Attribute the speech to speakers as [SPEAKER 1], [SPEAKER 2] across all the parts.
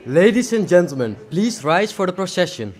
[SPEAKER 1] Ladies and gentlemen, please rise for the procession.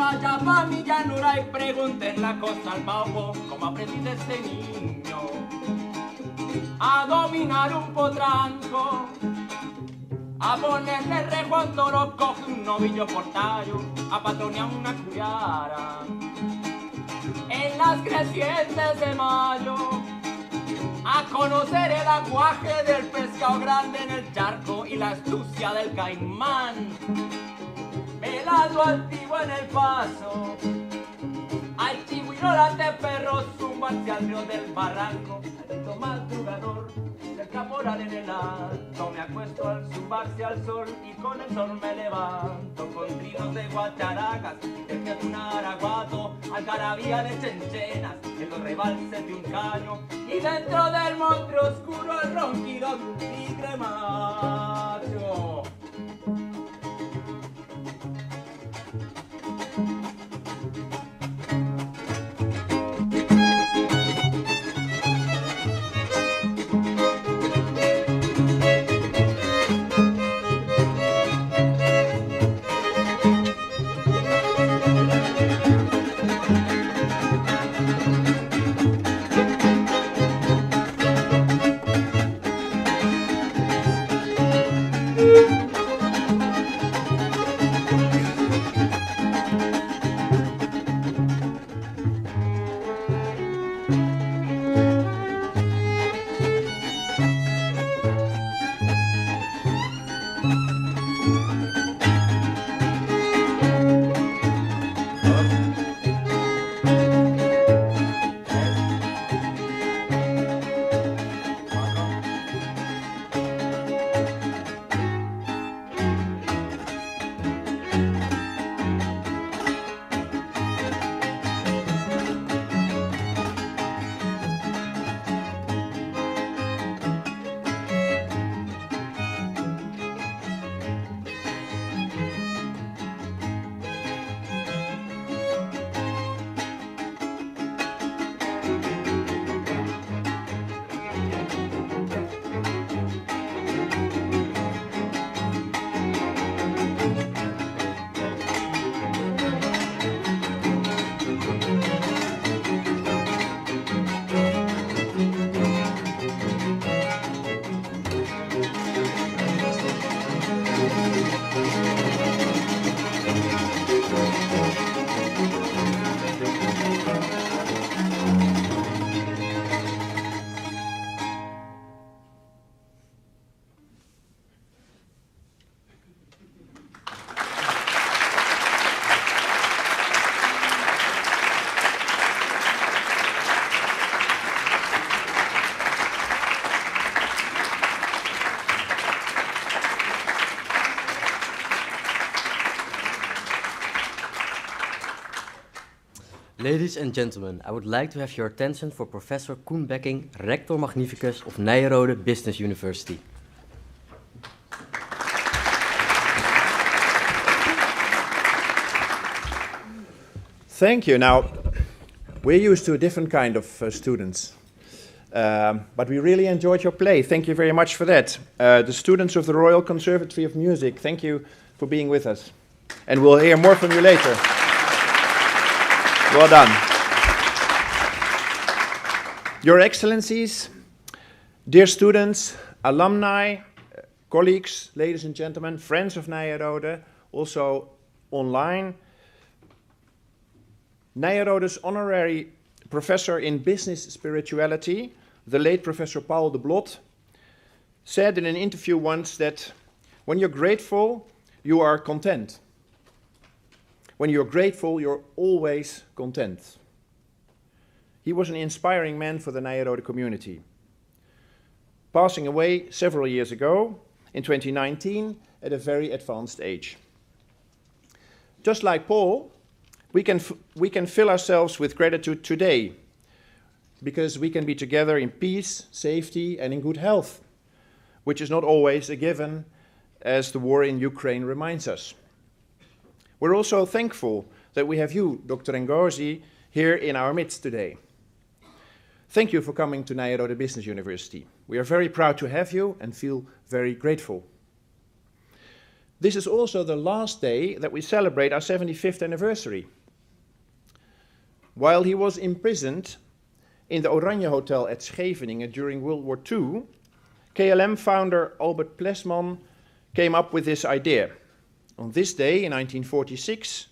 [SPEAKER 2] vaya pa' mi llanura y pregunte en la costa al baubo cómo aprende este niño a dominar un potranco, a ponerle rejo al toro, coge un novillo por tallo, a patronear una curiara en las crecientes de mayo, a conocer el aguaje del pescado grande en el charco y la astucia del caimán, velado altivo en el paso, al chihuirolas de perros zumbarse al río del barranco, al madrugador del caporal en el alto, me acuesto al zumbarse al sol y con el sol me levanto, con trinos de guacharacas, el que un araguato, algarabía de chenchenas, en los rebalses de un caño, y dentro del monte oscuro el ronquido de un tigre macho.
[SPEAKER 1] Ladies and gentlemen, I would like to have your attention for Professor Koen Becking, Rector Magnificus of Nyenrode Business University.
[SPEAKER 3] Thank you. Now, we're used to a different kind of students, but we really enjoyed your play. Thank you very much for that. The students of the Royal Conservatory of Music, thank you for being with us. And we'll hear more from you later. Well done. Your Excellencies, dear students, alumni, colleagues, ladies and gentlemen, friends of Nyenrode, also online. Nyenrode's honorary professor in business spirituality, the late Professor Paul de Blot, said in an interview once that when you're grateful, you are content. When you're grateful, you're always content. He was an inspiring man for the Nyenrode community. Passing away several years ago, in 2019, at a very advanced age. Just like Paul, we can fill ourselves with gratitude today, because we can be together in peace, safety, and in good health, which is not always a given, as the war in Ukraine reminds us. We're also thankful that we have you, Dr. Ngozi, here in our midst today. Thank you for coming to Nyenrode Business University. We are very proud to have you and feel very grateful. This is also the last day that we celebrate our 75th anniversary. While he was imprisoned in the Oranje Hotel at Scheveningen during World War II, KLM founder Albert Plesman came up with this idea. On this day in 1946,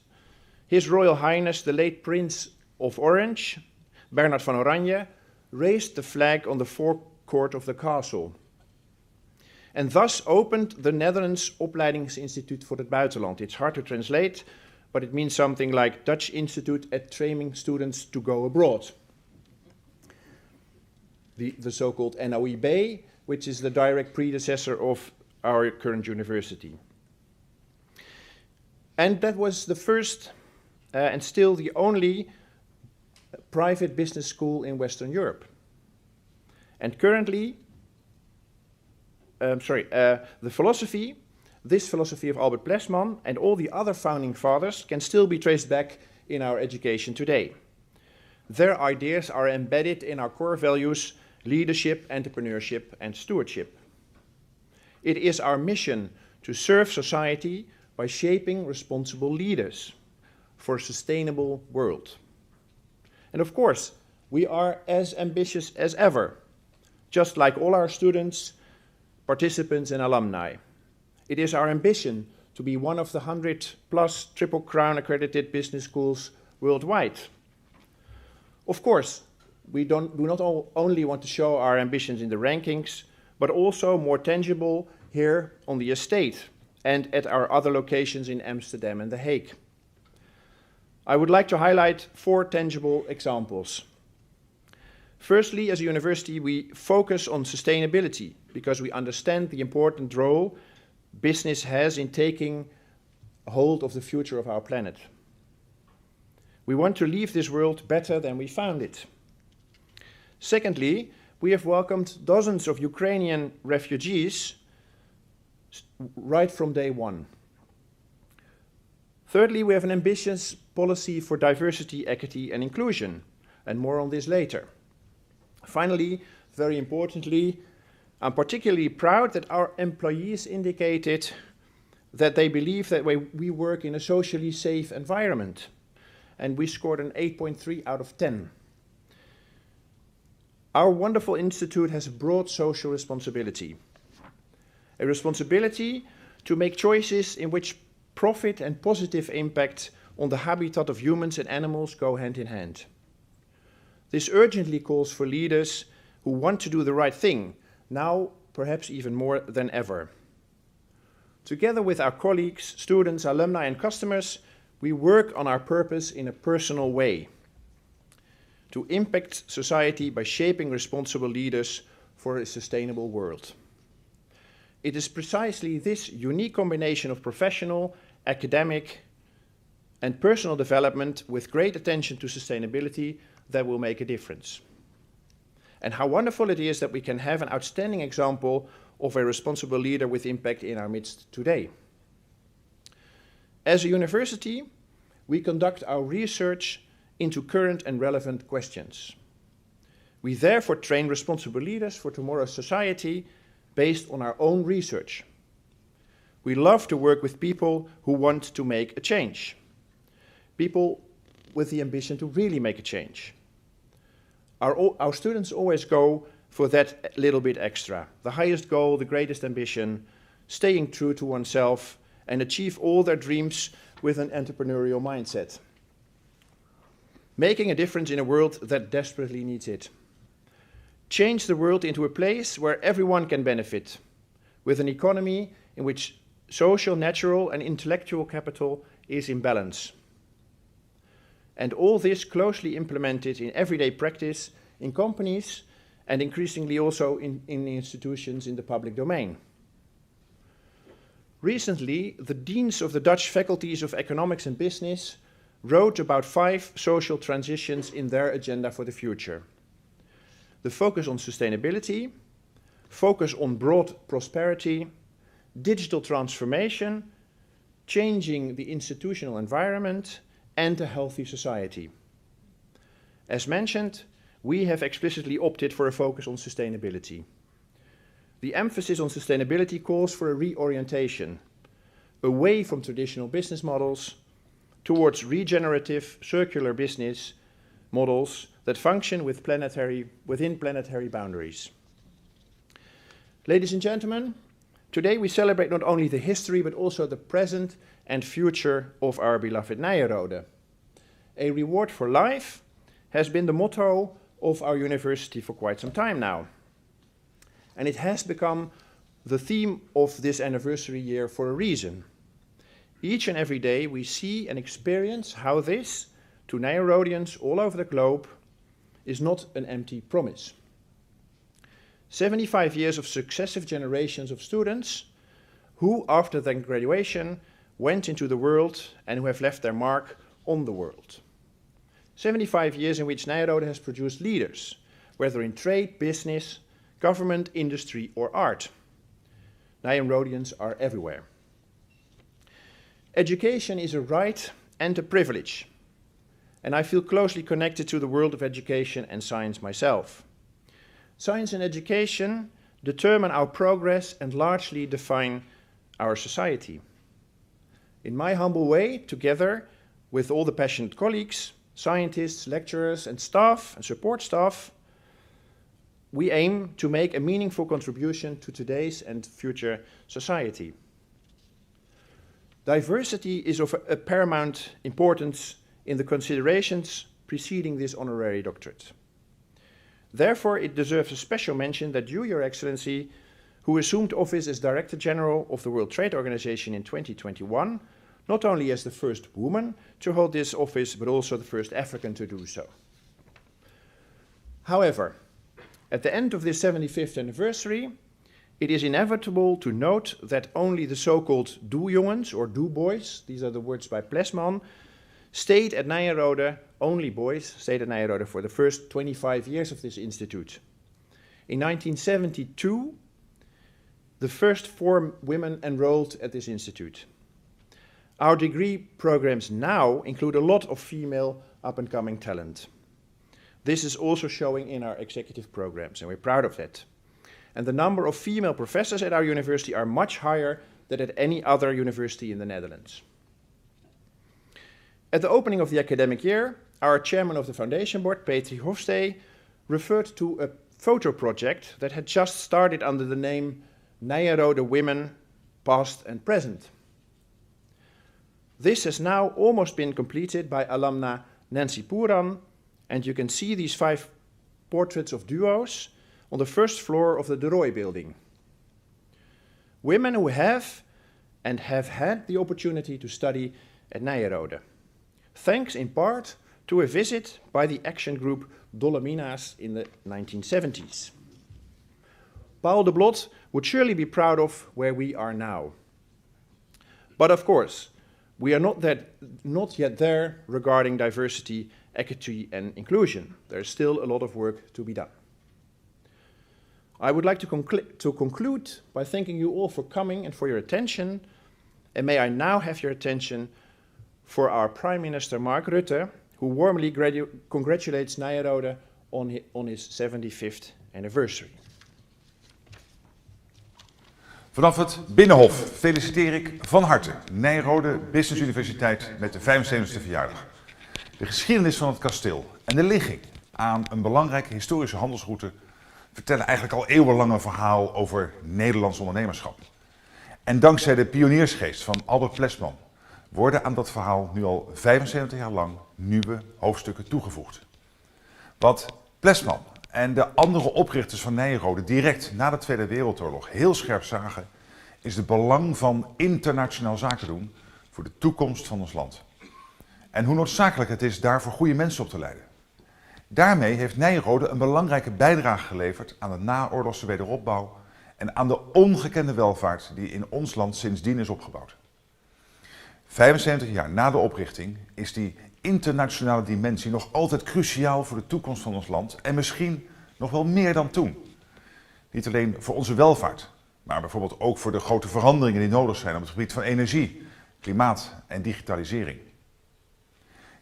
[SPEAKER 3] His Royal Highness the late Prince of Orange, Bernard van Oranje, raised the flag on the forecourt of the castle and thus opened the Netherlands Opleidingsinstituut voor het Buitenland. It's hard to translate, but it means something like Dutch Institute at training students to go abroad. The so-called NOIB, which is the direct predecessor of our current university. And that was the first and still the only private business school in Western Europe. And currently, this philosophy of Albert Plesman and all the other founding fathers can still be traced back in our education today. Their ideas are embedded in our core values: leadership, entrepreneurship, and stewardship. It is our mission to serve society by shaping responsible leaders for a sustainable world. And of course, we are as ambitious as ever, just like all our students, participants, and alumni. It is our ambition to be one of the 100+ Triple Crown accredited business schools worldwide. Of course, we do not only want to show our ambitions in the rankings, but also more tangible here on the estate and at our other locations in Amsterdam and The Hague. I would like to highlight 4 tangible examples. Firstly, as a university, we focus on sustainability because we understand the important role business has in taking hold of the future of our planet. We want to leave this world better than we found it. Secondly, we have welcomed dozens of Ukrainian refugees right from day one. Thirdly, we have an ambitious policy for diversity, equity, and inclusion, and more on this later. Finally, very importantly, I'm particularly proud that our employees indicated that they believe that we work in a socially safe environment, and we scored an 8.3 out of 10. Our wonderful institute has a broad social responsibility. A responsibility to make choices in which profit and positive impact on the habitat of humans and animals go hand in hand. This urgently calls for leaders who want to do the right thing, now perhaps even more than ever. Together with our colleagues, students, alumni, and customers, we work on our purpose in a personal way: to impact society by shaping responsible leaders for a sustainable world. It is precisely this unique combination of professional, academic, and personal development with great attention to sustainability that will make a difference. And how wonderful it is that we can have an outstanding example of a responsible leader with impact in our midst today. As a university, we conduct our research into current and relevant questions. We therefore train responsible leaders for tomorrow's society based on our own research. We love to work with people who want to make a change. People with the ambition to really make a change. Our students always go for that little bit extra. The highest goal, the greatest ambition, staying true to oneself, and achieve all their dreams with an entrepreneurial mindset. Making a difference in a world that desperately needs it. Change the world into a place where everyone can benefit, with an economy in which social, natural, and intellectual capital is in balance. And all this closely implemented in everyday practice in companies and increasingly also in institutions in the public domain. Recently, the deans of the Dutch faculties of economics and business wrote about 5 social transitions in their agenda for the future. The focus on sustainability, focus on broad prosperity, digital transformation, changing the institutional environment, and a healthy society. As mentioned, we have explicitly opted for a focus on sustainability. The emphasis on sustainability calls for a reorientation, away from traditional business models towards regenerative circular business models that function within planetary boundaries. Ladies and gentlemen, today we celebrate not only the history but also the present and future of our beloved Nyenrode. A reward for life has been the motto of our university for quite some time now. And it has become the theme of this anniversary year for a reason. Each and every day we see and experience how this, to Nyenrodians all over the globe, is not an empty promise. 75 years of successive generations of students who, after their graduation, went into the world and who have left their mark on the world. 75 years in which Nyenrode has produced leaders, whether in trade, business, government, industry, or art. Nyenrodians are everywhere. Education is a right and a privilege, and I feel closely connected to the world of education and science myself. Science and education determine our progress and largely define our society. In my humble way, together with all the passionate colleagues, scientists, lecturers, and staff and support staff, we aim to make a meaningful contribution to today's and future society. Diversity is of a paramount importance in the considerations preceding this honorary doctorate. Therefore, it deserves a special mention that you, Your Excellency, who assumed office as Director General of the World Trade Organization in 2021, not only as the first woman to hold this office, but also the first African to do so. However, at the end of this 75th anniversary, it is inevitable to note that only the so-called doe-jongens or doe-boys, these are the words by Plesman, stayed at Nyenrode, only boys stayed at Nyenrode for the first 25 years of this institute. In 1972, the first 4 women enrolled at this institute. Our degree programs now include a lot of female up-and-coming talent. This is also showing in our executive programs, and we're proud of that. And the number of female professors at our university are much higher than at any other university in the Netherlands. At the opening of the academic year, our chairman of the foundation board, Petri Hofstee, referred to a photo project that had just started under the name Nyenrode Women, Past and Present. This has now almost been completed by alumna Nancy Puran, and you can see these 5 portraits of duos on the first floor of the De Rooij building. Women who have and have had the opportunity to study at Nyenrode, thanks in part to a visit by the action group Dolomina's in the 1970s. Paul de Blot would surely be proud of where we are now. But of course, we are not yet there regarding diversity, equity, and inclusion. There is still a lot of work to be done. I would like to conclude by thanking you all for coming and for your attention. And may I now have your attention for our Prime Minister Mark Rutte, who warmly congratulates Nyenrode on his 75th anniversary.
[SPEAKER 4] Vanaf het Binnenhof feliciteer ik van harte Nyenrode Business Universiteit met de 75e verjaardag. De geschiedenis van het kasteel en de ligging aan een belangrijke historische handelsroute vertellen eigenlijk al eeuwenlang een verhaal over Nederlands ondernemerschap. En dankzij de pioniersgeest van Albert Plesman worden aan dat verhaal nu al 75 jaar lang nieuwe hoofdstukken toegevoegd. Wat Plesman en de andere oprichters van Nyenrode direct na de Tweede Wereldoorlog heel scherp zagen, is het belang van internationaal zaken doen voor de toekomst van ons land. En hoe noodzakelijk het is daarvoor goede mensen op te leiden. Daarmee heeft Nyenrode een belangrijke bijdrage geleverd aan de naoorlogse wederopbouw en aan de ongekende welvaart die in ons land sindsdien is opgebouwd. 75 jaar na de oprichting is die internationale dimensie nog altijd cruciaal voor de toekomst van ons land en misschien nog wel meer dan toen. Niet alleen voor onze welvaart, maar bijvoorbeeld ook voor de grote veranderingen die nodig zijn op het gebied van energie, klimaat en digitalisering.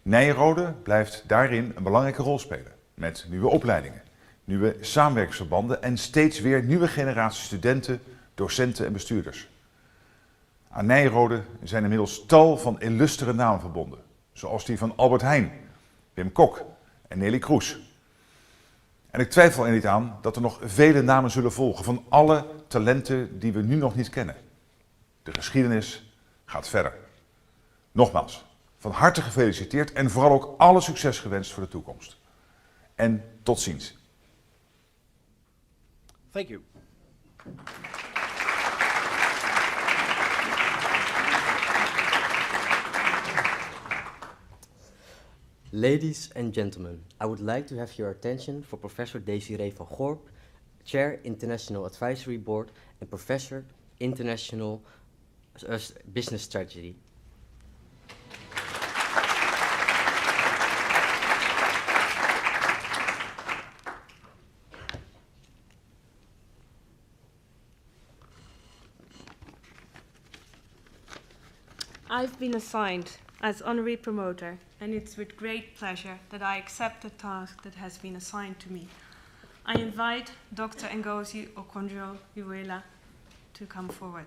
[SPEAKER 4] Nyenrode blijft daarin een belangrijke rol spelen, met nieuwe opleidingen, nieuwe samenwerkingsverbanden en steeds weer nieuwe generaties studenten, docenten en bestuurders. Aan Nyenrode zijn inmiddels tal van illustere namen verbonden, zoals die van Albert Heijn, Wim Kok en Nelly Kroes. En ik twijfel er niet aan dat er nog vele namen zullen volgen van alle talenten die we nu nog niet kennen. De geschiedenis gaat verder. Nogmaals, van harte gefeliciteerd en vooral ook alle succes gewenst voor de toekomst. En tot ziens.
[SPEAKER 3] Thank you.
[SPEAKER 1] Ladies and gentlemen, I would like to have your attention for Professor Desiree van Gorp, Chair International Advisory Board and Professor International Business Strategy.
[SPEAKER 5] I've been assigned as honorary promoter, and it's with great pleasure that I accept the task that has been assigned to me. I invite Dr. Ngozi Okonjo-Iweala to come forward.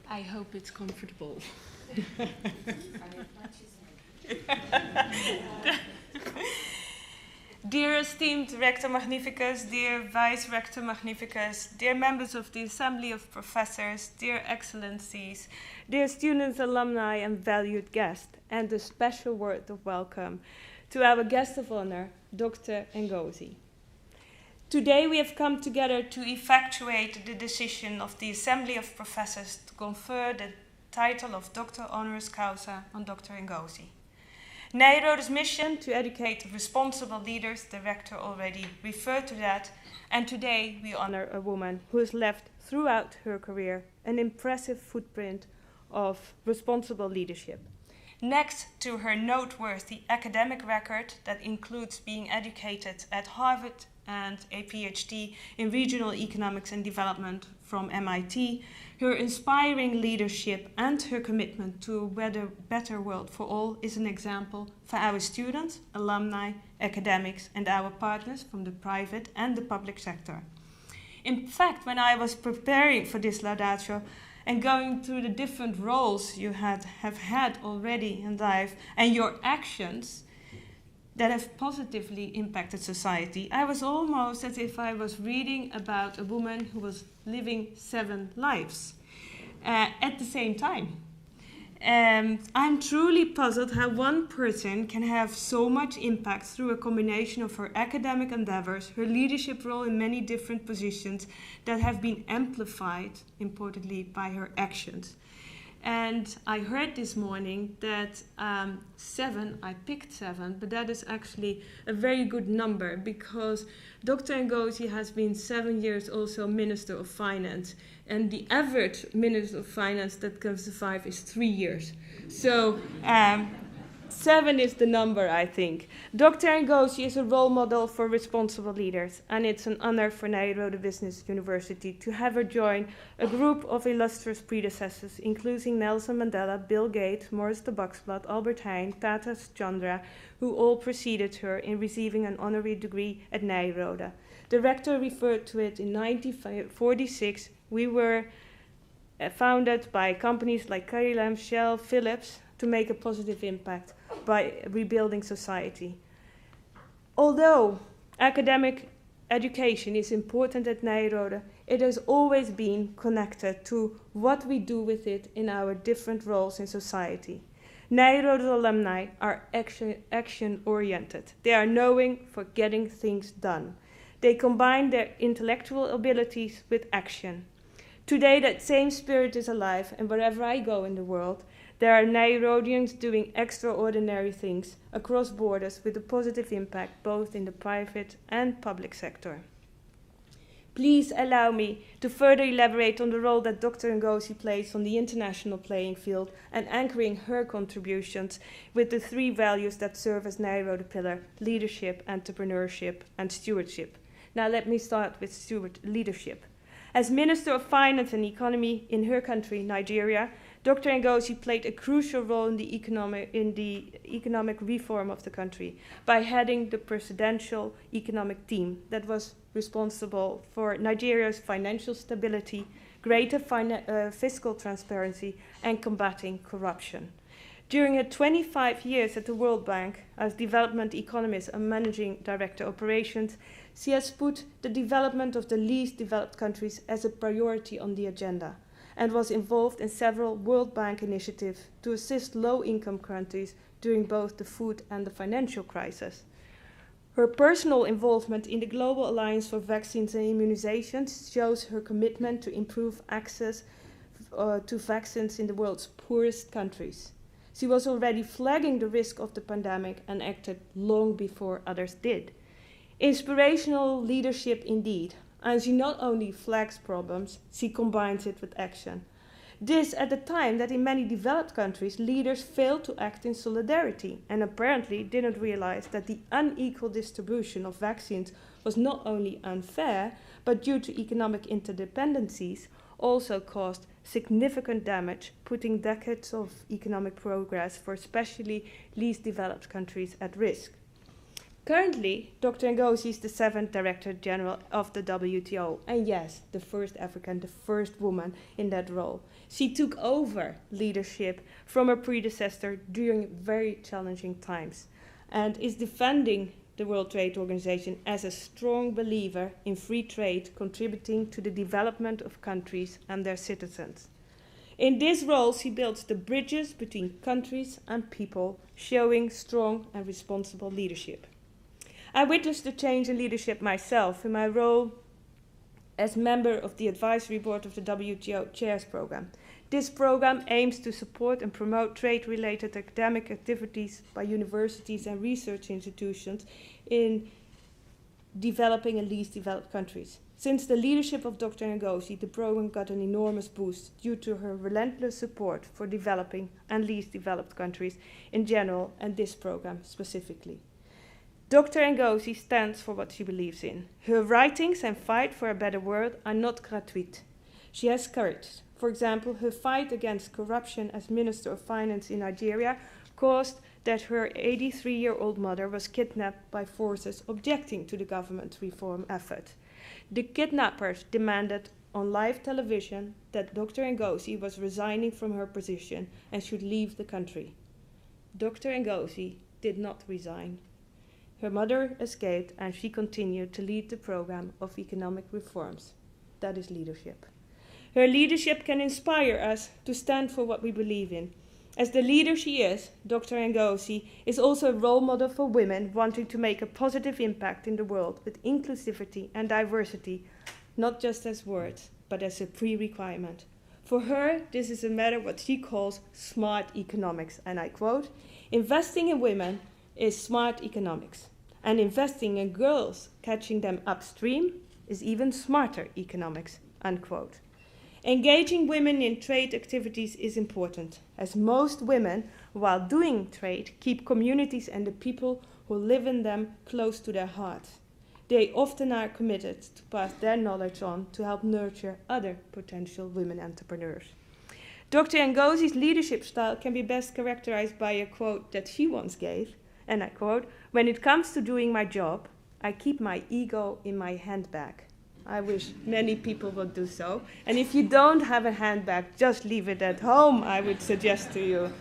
[SPEAKER 5] I hope it's comfortable. Dear esteemed Rector Magnificus, dear Vice Rector Magnificus, dear members of the Assembly of Professors, dear Excellencies, dear students, alumni, and valued guests, and a special word of welcome to our guest of honor, Dr. Ngozi. Today we have come together to effectuate the decision of the Assembly of Professors to confer the title of Doctor Honoris Causa on Dr. Ngozi. Nyenrode's mission to educate responsible leaders, the rector already referred to that, and today we honor a woman who has left throughout her career an impressive footprint of responsible leadership. Next to her noteworthy academic record that includes being educated at Harvard and a PhD in regional economics and development from MIT, her inspiring leadership and her commitment to a better world for all is an example for our students, alumni, academics, and our partners from the private and the public sector. In fact, when I was preparing for this laudatio and going through the different roles you have had already in life and your actions that have positively impacted society, I was almost as if I was reading about a woman who was living 7 lives at the same time. I'm truly puzzled how one person can have so much impact through a combination of her academic endeavors, her leadership role in many different positions that have been amplified, importantly, by her actions. And I heard this morning that 7, I picked 7, but that is actually a very good number because Dr. Ngozi has been 7 years also Minister of Finance. And the average Minister of Finance that can survive is 3 years. So 7 is the number, I think. Dr. Ngozi is a role model for responsible leaders, and it's an honor for Nyenrode Business University to have her join a group of illustrious predecessors, including Nelson Mandela, Bill Gates, Maurice de Buxblad, Albert Heijn, Tata Chandra, who all preceded her in receiving an honorary degree at Nyenrode. The rector referred to it in 1946. We were founded by companies like Carilem, Shell, Philips to make a positive impact by rebuilding society. Although academic education is important at Nyenrode, it has always been connected to what we do with it in our different roles in society. Nyenrode alumni are action-oriented. They are knowing for getting things done. They combine their intellectual abilities with action. Today, that same spirit is alive, and wherever I go in the world, there are Nyenrodeans doing extraordinary things across borders with a positive impact both in the private and public sector. Please allow me to further elaborate on the role that Dr. Ngozi plays on the international playing field and anchoring her contributions with the 3 values that serve as Nyenrode pillar: leadership, entrepreneurship, and stewardship. Now let me start with leadership. As Minister of Finance and Economy in her country, Nigeria, Dr. Ngozi played a crucial role in the economic reform of the country by heading the presidential economic team that was responsible for Nigeria's financial stability, greater fiscal transparency, and combating corruption. During her 25 years at the World Bank as development economist and managing director operations, she has put the development of the least developed countries as a priority on the agenda and was involved in several World Bank initiatives to assist low-income countries during both the food and the financial crisis. Her personal involvement in the Global Alliance for Vaccines and Immunizations shows her commitment to improve access to vaccines in the world's poorest countries. She was already flagging the risk of the pandemic and acted long before others did. Inspirational leadership indeed, and she not only flags problems, she combines it with action. This at the time that in many developed countries, leaders failed to act in solidarity and apparently didn't realize that the unequal distribution of vaccines was not only unfair, but due to economic interdependencies, also caused significant damage, putting decades of economic progress for especially least developed countries at risk. Currently, Dr. Ngozi is the 7th Director General of the WTO, and yes, the first African, the first woman in that role. She took over leadership from her predecessor during very challenging times and is defending the World Trade Organization as a strong believer in free trade, contributing to the development of countries and their citizens. In this role, she builds the bridges between countries and people, showing strong and responsible leadership. I witnessed the change in leadership myself in my role as member of the advisory board of the WTO Chairs Program. This program aims to support and promote trade-related academic activities by universities and research institutions in developing and least developed countries. Since the leadership of Dr. Ngozi, the program got an enormous boost due to her relentless support for developing and least developed countries in general and this program specifically. Dr. Ngozi stands for what she believes in. Her writings and fight for a better world are not gratuit. She has courage. For example, her fight against corruption as Minister of Finance in Nigeria caused that her 83-year-old mother was kidnapped by forces objecting to the government reform effort. The kidnappers demanded on live television that Dr. Ngozi was resigning from her position and should leave the country. Dr. Ngozi did not resign. Her mother escaped and she continued to lead the program of economic reforms. That is leadership. Her leadership can inspire us to stand for what we believe in. As the leader she is, Dr. Ngozi is also a role model for women wanting to make a positive impact in the world with inclusivity and diversity, not just as words, but as a pre-requirement. For her, this is a matter what she calls smart economics, and I quote, "Investing in women is smart economics, and investing in girls, catching them upstream, is even smarter economics," unquote. Engaging women in trade activities is important, as most women, while doing trade, keep communities and the people who live in them close to their hearts. They often are committed to pass their knowledge on to help nurture other potential women entrepreneurs. Dr. Ngozi's leadership style can be best characterized by a quote that she once gave, and I quote, "When it comes to doing my job, I keep my ego in my handbag." I wish many people would do so. And if you don't have a handbag, just leave it at home, I would suggest to you.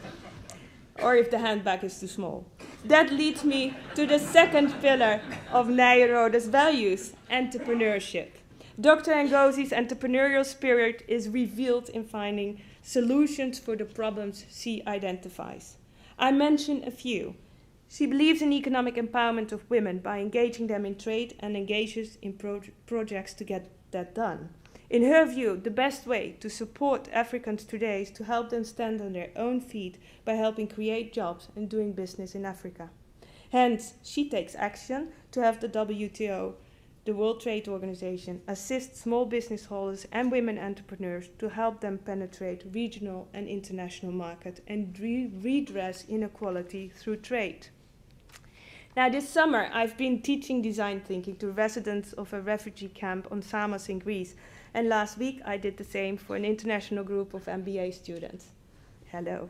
[SPEAKER 5] Or if the handbag is too small. That leads me to the second pillar of Nyenrode's values, entrepreneurship. Dr. Ngozi's entrepreneurial spirit is revealed in finding solutions for the problems she identifies. I mention a few. She believes in economic empowerment of women by engaging them in trade and engages in projects to get that done. In her view, the best way to support Africans today is to help them stand on their own feet by helping create jobs and doing business in Africa. Hence, she takes action to have the WTO, the World Trade Organization, assist small business holders and women entrepreneurs to help them penetrate regional and international markets and redress inequality through trade. Now, this summer, I've been teaching design thinking to residents of a refugee camp on Samos in Greece, and last week I did the same for an international group of MBA students. Hello.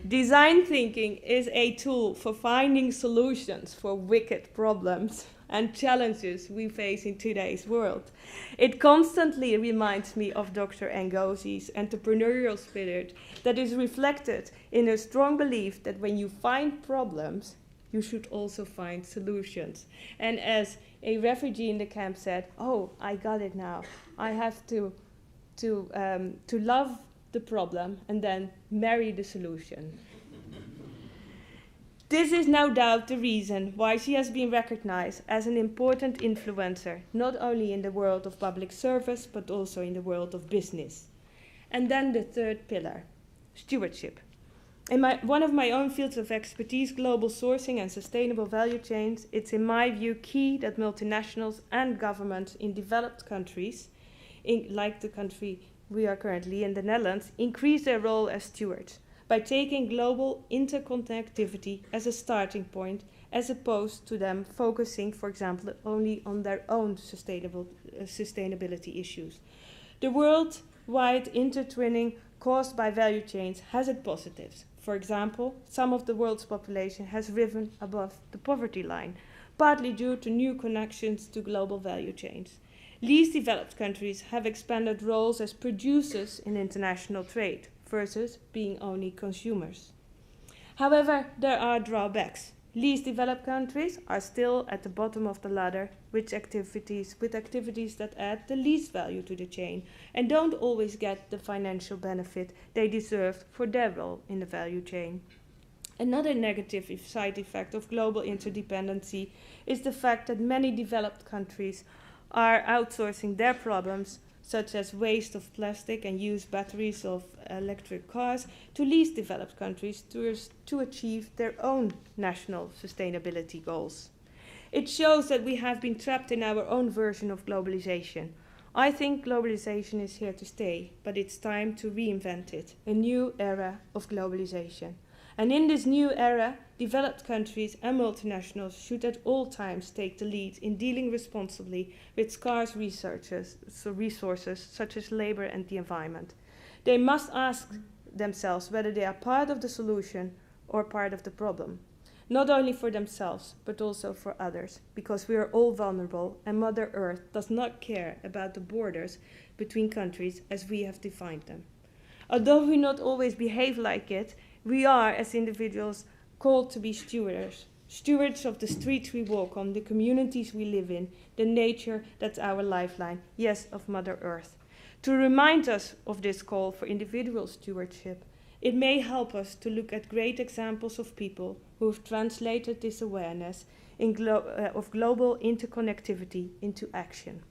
[SPEAKER 5] Design thinking is a tool for finding solutions for wicked problems and challenges we face in today's world. It constantly reminds me of Dr. Ngozi's entrepreneurial spirit that is reflected in a strong belief that when you find problems, you should also find solutions. And as a refugee in the camp said, oh, I got it now. I have to love the problem and then marry the solution. This is no doubt the reason why she has been recognized as an important influencer, not only in the world of public service, but also in the world of business. And then the third pillar, stewardship. In one of my own fields of expertise, global sourcing and sustainable value chains, it's in my view key that multinationals and governments in developed countries, like the country we are currently in, the Netherlands, increase their role as stewards by taking global interconnectivity as a starting point, as opposed to them focusing, for example, only on their own sustainability issues. The worldwide intertwining caused by value chains has its positives. For example, some of the world's population has risen above the poverty line, partly due to new connections to global value chains. Least developed countries have expanded roles as producers in international trade versus being only consumers. However, there are drawbacks. Least developed countries are still at the bottom of the ladder with activities that add the least value to the chain and don't always get the financial benefit they deserve for their role in the value chain. Another negative side effect of global interdependency is the fact that many developed countries are outsourcing their problems, such as waste of plastic and used batteries of electric cars, to least developed countries to achieve their own national sustainability goals. It shows that we have been trapped in our own version of globalization. I think globalization is here to stay, but it's time to reinvent it, a new era of globalization. And in this new era, developed countries and multinationals should at all times take the lead in dealing responsibly with scarce resources such as labor and the environment. They must ask themselves whether they are part of the solution or part of the problem, not only for themselves, but also for others, because we are all vulnerable and Mother Earth does not care about the borders between countries as we have defined them. Although we not always behave like it, we are, as individuals, called to be stewards of the streets we walk on, the communities we live in, the nature that's our lifeline, yes, of Mother Earth. To remind us of this call for individual stewardship, it may help us to look at great examples of people who have translated this awareness of global interconnectivity into action.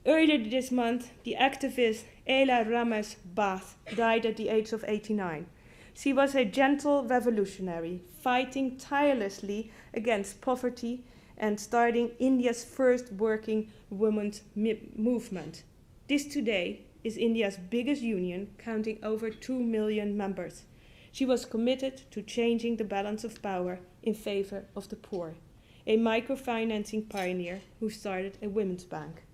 [SPEAKER 5] Earlier this month, the activist Ela Rames Bath died at the age of 89. She was a gentle revolutionary, fighting tirelessly against poverty and starting India's first working women's movement. This today is India's biggest union, counting over 2 million members. She was committed to changing the balance of power in favor of the poor, a microfinancing pioneer who started a women's bank.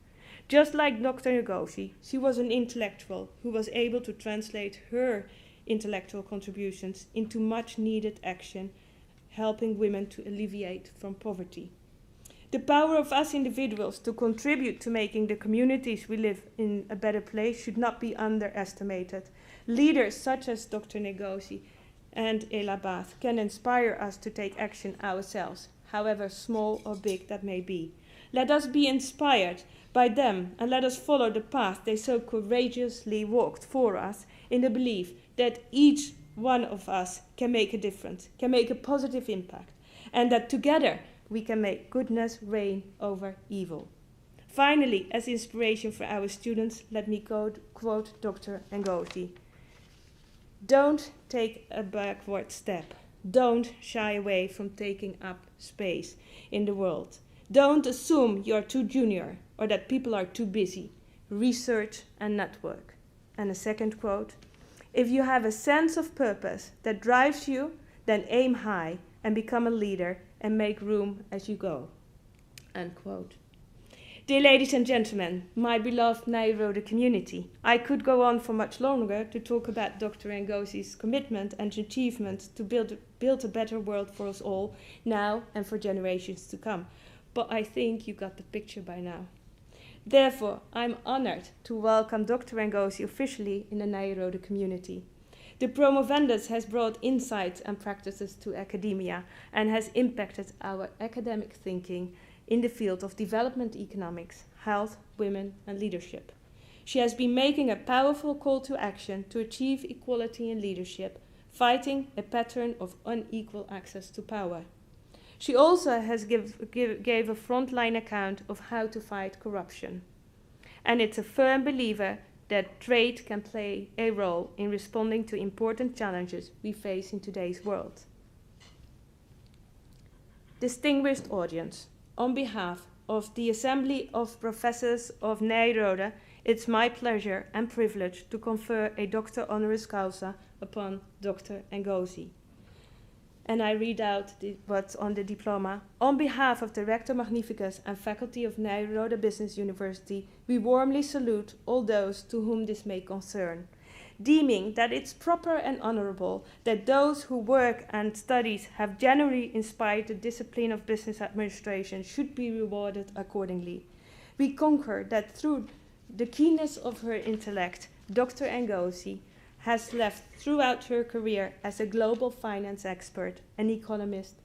[SPEAKER 5] Just like Dr. Ngozi, she was an intellectual who was able to translate her intellectual contributions into much needed action, helping women to alleviate from poverty. The power of us individuals to contribute to making the communities we live in a better place should not be underestimated. Leaders such as Dr. Ngozi and Ela Bath can inspire us to take action ourselves, however small or big that may be. Let us be inspired by them and let us follow the path they so courageously walked for us, in the belief that each one of us can make a difference, can make a positive impact, and that together we can make goodness reign over evil. Finally, as inspiration for our students, let me quote Dr. Ngozi. Don't take a backward step. Don't shy away from taking up space in the world. Don't assume you're too junior or that people are too busy. Research and network. And a second quote, if you have a sense of purpose that drives you, then aim high and become a leader and make room as you go. Unquote. Dear ladies and gentlemen, my beloved Nyenrode community, I could go on for much longer to talk about Dr. Ngozi's commitment and achievement to build a better world for us all, now and for generations to come. But I think you got the picture by now. Therefore, I'm honored to welcome Dr. Ngozi officially in the Nyenrode community. The Promovendus has brought insights and practices to academia and has impacted our academic thinking in the field of development economics, health, women, and leadership. She has been making a powerful call to action to achieve equality in leadership, fighting a pattern of unequal access to power. She also has gave a frontline account of how to fight corruption. And it's a firm believer that trade can play a role in responding to important challenges we face in today's world. Distinguished audience, on behalf of the Assembly of Professors of Nyenrode, it's my pleasure and privilege to confer a Doctor Honoris Causa upon Dr. Ngozi. And I read out what's on the diploma. On behalf of the Rector Magnificus and faculty of Nyenrode Business University, we warmly salute all those to whom this may concern, deeming that it's proper and honorable that those who work and studies have genuinely inspired the discipline of business administration should be rewarded accordingly. We concur that through the keenness of her intellect, Dr. Ngozi has left throughout her career as a global finance expert, an economist,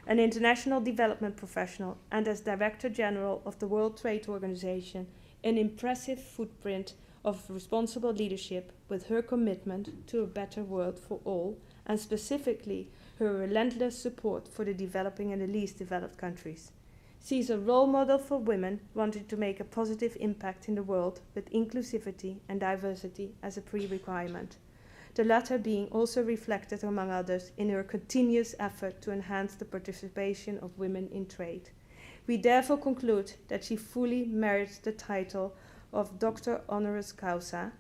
[SPEAKER 5] an international development professional, and as Director General of the World Trade Organization, an impressive footprint of responsible leadership with her commitment to a better world for all, and specifically her relentless support for the developing and the least developed countries. She is a role model for women wanting to make a positive impact in the world with inclusivity and diversity as a pre-requirement. The latter being also reflected, among others, in her continuous effort to enhance the participation of women in trade. We therefore conclude that she fully merits the title of Doctor Honoris Causa.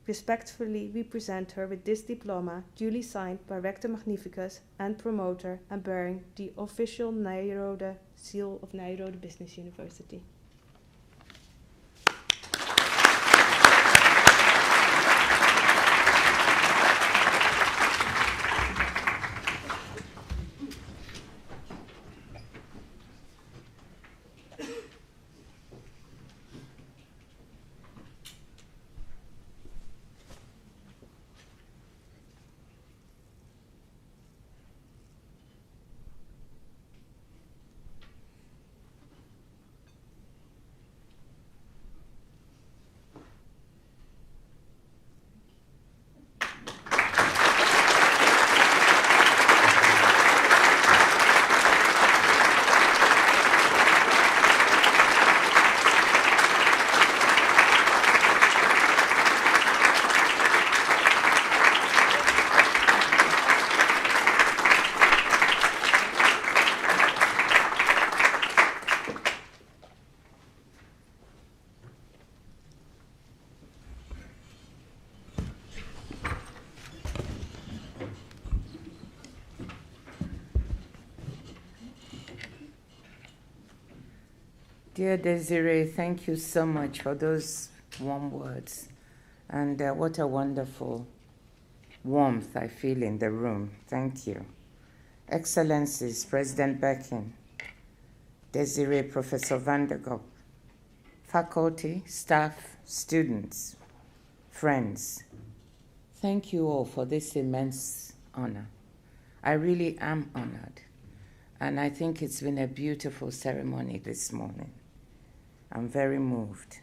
[SPEAKER 5] Respectfully, we present her with this diploma, duly signed by Rector Magnificus and promoter, and bearing the official Nyenrode seal of Nyenrode Business University.
[SPEAKER 6] Dear Desiree, thank you so much for those warm words. And what a wonderful warmth I feel in the room. Thank you. Excellencies, President Beckin, Desiree, Professor Van der Gop, faculty, staff, students, friends, thank you all for this immense honor. I really am honored. And I think it's been a beautiful ceremony this morning. I'm very moved.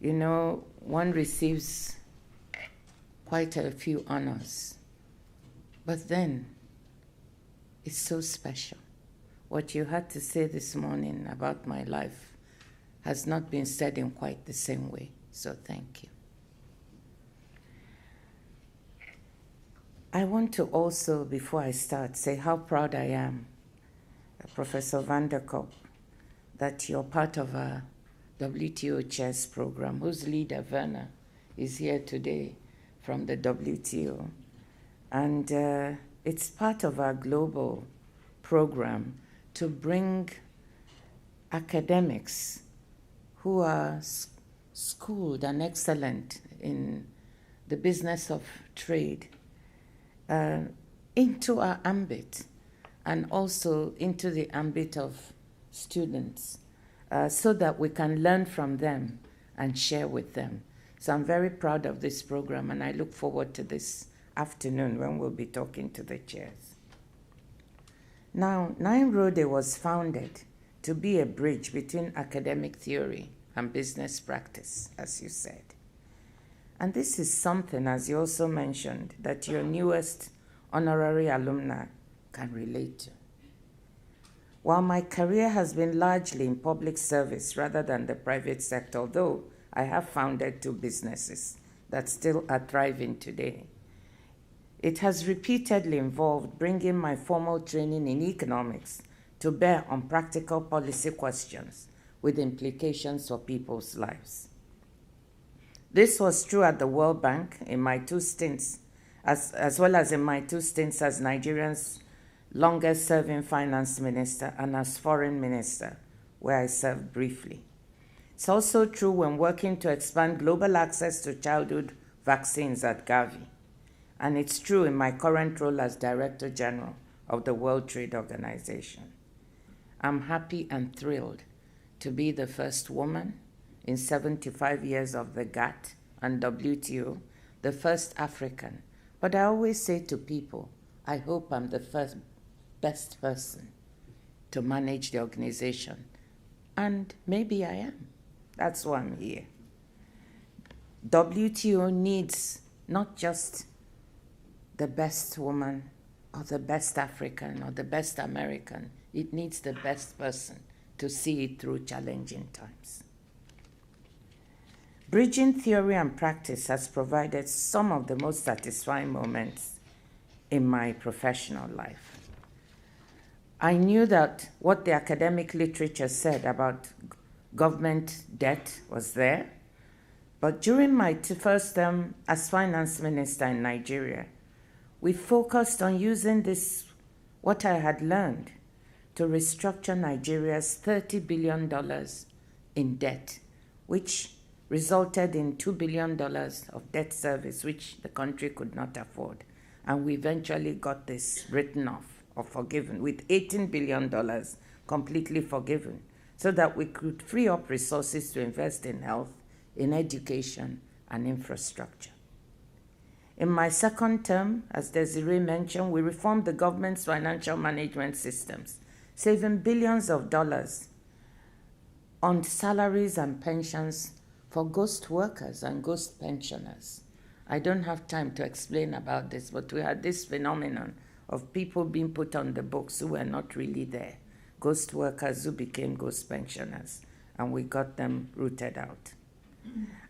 [SPEAKER 6] You know, one receives quite a few honors, but then it's so special. What you had to say this morning about my life has not been said in quite the same way, so thank you. I want to also, before I start, say how proud I am, Professor Van der Kop, that you're part of a WTO chess program, whose leader, Werner, is here today from the WTO. And it's part of our global program to bring academics who are schooled and excellent in the business of trade into our ambit and also into the ambit of students so that we can learn from them and share with them. So I'm very proud of this program, and I look forward to this afternoon when we'll be talking to the chairs. Now, Nyenrode was founded to be a bridge between academic theory and business practice, as you said. And this is something, as you also mentioned, that your newest honorary alumni can relate to. While my career has been largely in public service rather than the private sector, although I have founded 2 businesses that still are thriving today, it has repeatedly involved bringing my formal training in economics to bear on practical policy questions with implications for people's lives. This was true at the World Bank in my 2 stints, as well as in my 2 stints as Nigeria's longest-serving finance minister and as foreign minister, where I served briefly. It's also true when working to expand global access to childhood vaccines at Gavi. And it's true in my current role as Director General of the World Trade Organization. I'm happy and thrilled to be the first woman in 75 years of the GATT and WTO, the first African. But I always say to people, I hope I'm the best person to manage the organization. And maybe I am. That's why I'm here. WTO needs not just the best woman or the best African or the best American. It needs the best person to see it through challenging times. Bridging theory and practice has provided some of the most satisfying moments in my professional life. I knew that what the academic literature said about government debt was there, but during my first term as finance minister in Nigeria, we focused on using this, what I had learned, to restructure Nigeria's $30 billion in debt, which resulted in $2 billion of debt service, which the country could not afford. And we eventually got this written off or forgiven, with $18 billion completely forgiven, so that we could free up resources to invest in health, in education, and infrastructure. In my second term, as Desiree mentioned, we reformed the government's financial management systems, saving billions of dollars on salaries and pensions for ghost workers and ghost pensioners. I don't have time to explain about this, but we had this phenomenon of people being put on the books who were not really there, ghost workers who became ghost pensioners, and we got them rooted out.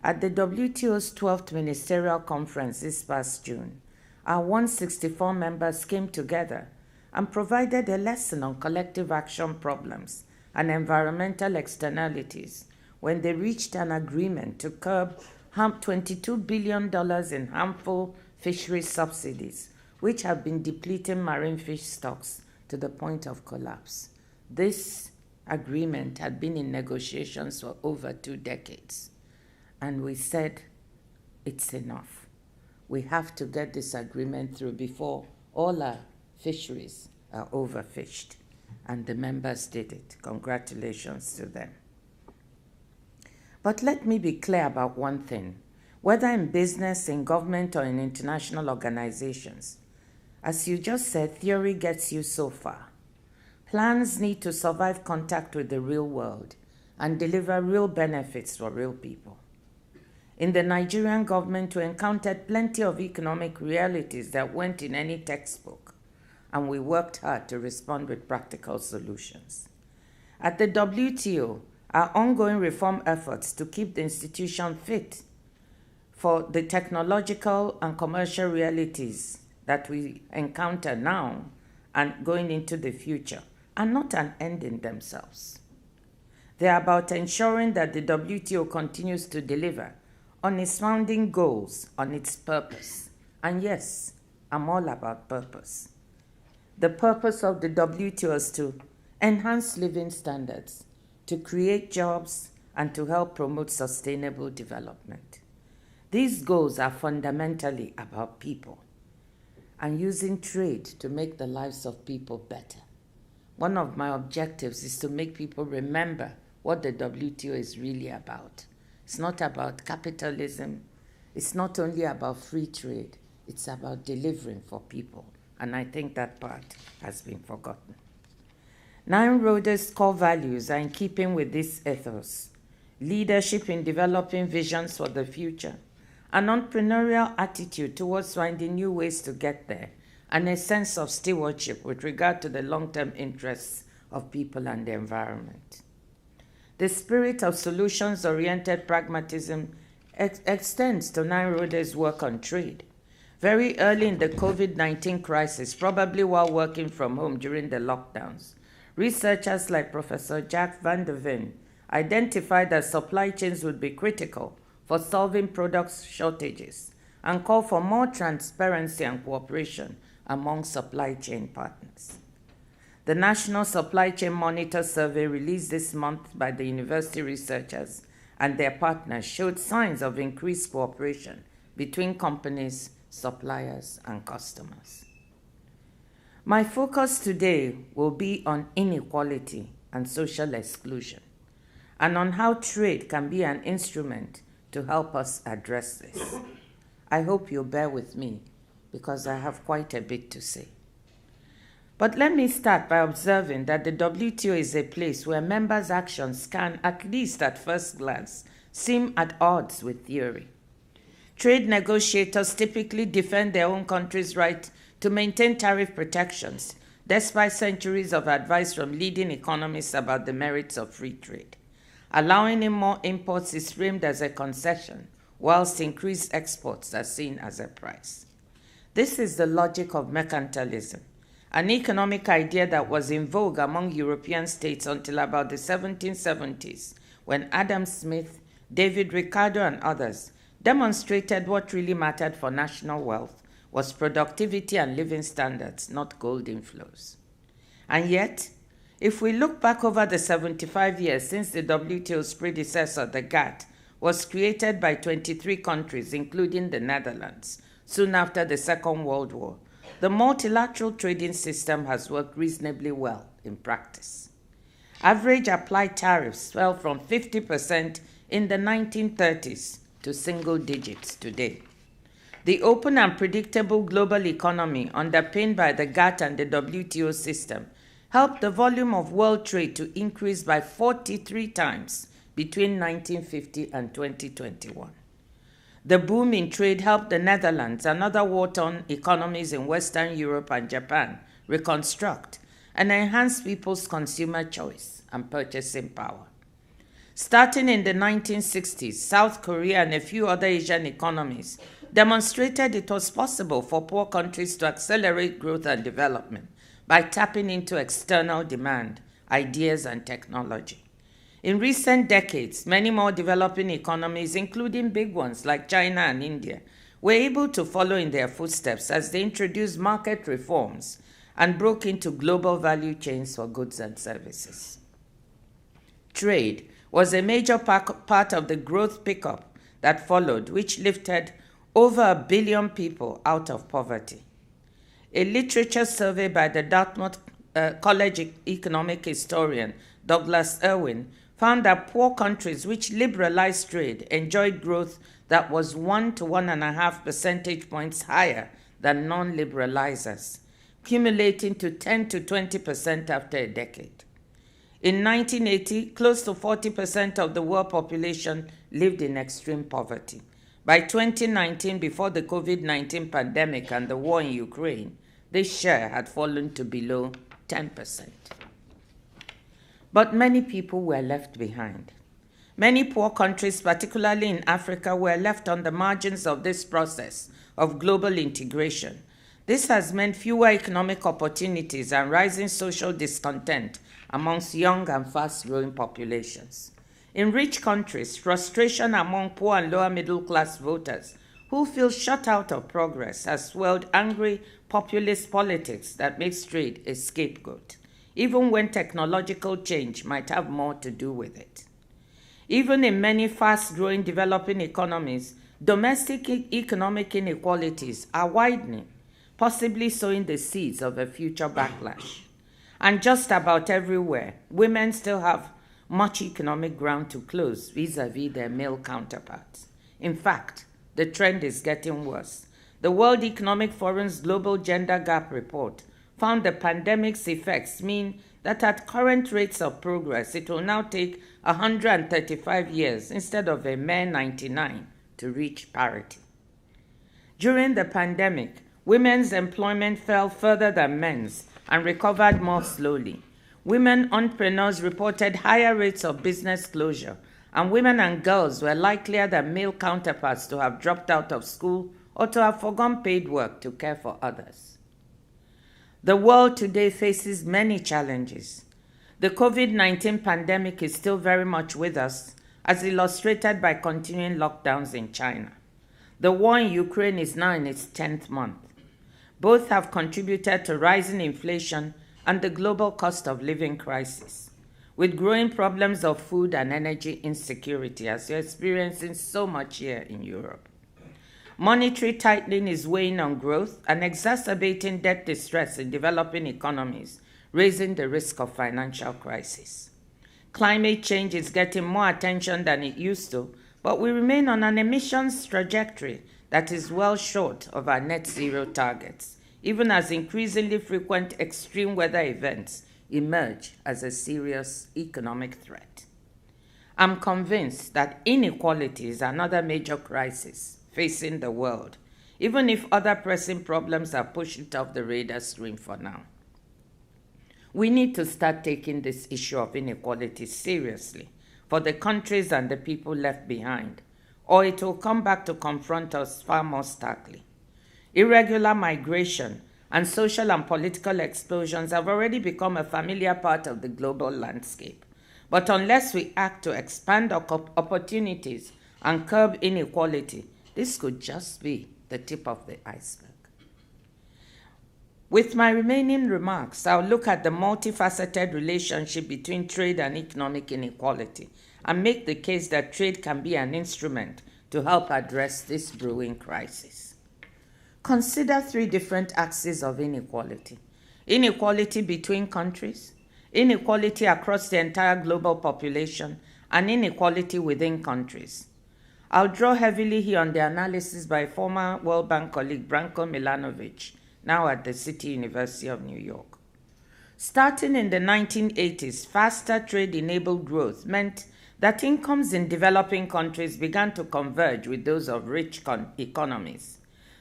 [SPEAKER 6] At the WTO's 12th Ministerial Conference this past June, our 164 members came together and provided a lesson on collective action problems and environmental externalities when they reached an agreement to curb $22 billion in harmful fisheries subsidies, which have been depleting marine fish stocks to the point of collapse. This agreement had been in negotiations for over 2 decades. And we said, it's enough. We have to get this agreement through before all our fisheries are overfished. And the members did it. Congratulations to them. But let me be clear about one thing. Whether in business, in government, or in international organizations, as you just said, theory gets you so far. Plans need to survive contact with the real world and deliver real benefits for real people. In the Nigerian government, we encountered plenty of economic realities that weren't in any textbook, and we worked hard to respond with practical solutions. At the WTO, our ongoing reform efforts to keep the institution fit for the technological and commercial realities that we encounter now and going into the future are not an end in themselves. They are about ensuring that the WTO continues to deliver on its founding goals, on its purpose. And yes, I'm all about purpose. The purpose of the WTO is to enhance living standards, to to create jobs, and to help promote sustainable development. These goals are fundamentally about people and using trade to make the lives of people better. One of my objectives is to make people remember what the WTO is really about. It's not about capitalism. It's not only about free trade. It's about delivering for people. And I think that part has been forgotten. Nyenrode's core values are in keeping with this ethos: leadership in developing visions for the future, an entrepreneurial attitude towards finding new ways to get there, and a sense of stewardship with regard to the long-term interests of people and the environment. The spirit of solutions-oriented pragmatism extends to Nyenrode's work on trade. Very early in the COVID-19 crisis, probably while working from home during the lockdowns, researchers like Professor Jack van der Ven identified that supply chains would be critical for solving product shortages and called for more transparency and cooperation among supply chain partners. The National Supply Chain Monitor Survey released this month by the university researchers and their partners showed signs of increased cooperation between companies, suppliers, and customers. My focus today will be on inequality and social exclusion, and on how trade can be an instrument to help us address this. I hope you'll bear with me because I have quite a bit to say. But let me start by observing that the WTO is a place where members' actions can, at least at first glance, seem at odds with theory. Trade negotiators typically defend their own country's right to maintain tariff protections, despite centuries of advice from leading economists about the merits of free trade. Allowing in more imports is framed as a concession, whilst increased exports are seen as a price. This is the logic of mercantilism, an economic idea that was in vogue among European states until about the 1770s, when Adam Smith, David Ricardo, and others demonstrated what really mattered for national wealth was productivity and living standards, not gold inflows. And yet, if we look back over the 75 years since the WTO's predecessor, the GATT, was created by 23 countries, including the Netherlands, soon after the Second World War, the multilateral trading system has worked reasonably well in practice. Average applied tariffs fell from 50% in the 1930s to single digits today. The open and predictable global economy underpinned by the GATT and the WTO system helped the volume of world trade to increase by 43 times between 1950 and 2021. The boom in trade helped the Netherlands and other war-torn economies in Western Europe and Japan reconstruct and enhance people's consumer choice and purchasing power. Starting in the 1960s, South Korea and a few other Asian economies demonstrated it was possible for poor countries to accelerate growth and development by tapping into external demand, ideas, and technology. In recent decades, many more developing economies, including big ones like China and India, were able to follow in their footsteps as they introduced market reforms and broke into global value chains for goods and services. Trade was a major part of the growth pickup that followed, which lifted over 1 billion people out of poverty. A literature survey by the Dartmouth College economic historian Douglas Irwin found that poor countries which liberalized trade enjoyed growth that was 1 to 1.5 percentage points higher than non-liberalizers, accumulating to 10 to 20% after a decade. In 1980, close to 40% of the world population lived in extreme poverty. By 2019, before the COVID-19 pandemic and the war in Ukraine, this share had fallen to below 10%. But many people were left behind. Many poor countries, particularly in Africa, were left on the margins of this process of global integration. This has meant fewer economic opportunities and rising social discontent amongst young and fast-growing populations. In rich countries, frustration among poor and lower middle-class voters who feel shut out of progress has swelled angry populist politics that makes trade a scapegoat. even when technological change might have more to do with it. Even in many fast-growing developing economies, domestic economic inequalities are widening, possibly sowing the seeds of a future backlash. And just about everywhere, women still have much economic ground to close vis-à-vis their male counterparts. In fact, the trend is getting worse. The World Economic Forum's Global Gender Gap Report found the pandemic's effects mean that at current rates of progress, it will now take 135 years instead of a mere 99 to reach parity. During the pandemic, women's employment fell further than men's and recovered more slowly. Women entrepreneurs reported higher rates of business closure, and women and girls were likelier than male counterparts to have dropped out of school or to have forgone paid work to care for others. The world today faces many challenges. The COVID-19 pandemic is still very much with us, as illustrated by continuing lockdowns in China. The war in Ukraine is now in its 10th month. Both have contributed to rising inflation and the global cost of living crisis, with growing problems of food and energy insecurity, as you're experiencing so much here in Europe. Monetary tightening is weighing on growth and exacerbating debt distress in developing economies, raising the risk of financial crisis. Climate change is getting more attention than it used to, but we remain on an emissions trajectory that is well short of our net zero targets, even as increasingly frequent extreme weather events emerge as a serious economic threat. I'm convinced that inequality is another major crisis facing the world, even if other pressing problems are pushed it off the radar screen for now. We need to start taking this issue of inequality seriously for the countries and the people left behind, or it will come back to confront us far more starkly. Irregular migration and social and political explosions have already become a familiar part of the global landscape. But unless we act to expand our opportunities and curb inequality, this could just be the tip of the iceberg. With my remaining remarks, I'll look at the multifaceted relationship between trade and economic inequality and make the case that trade can be an instrument to help address this brewing crisis. Consider three different axes of inequality: inequality between countries, inequality across the entire global population, and inequality within countries. I'll draw heavily here on the analysis by former World Bank colleague Branko Milanovic, now at the City University of New York. Starting in the 1980s, faster trade-enabled growth meant that incomes in developing countries began to converge with those of rich economies.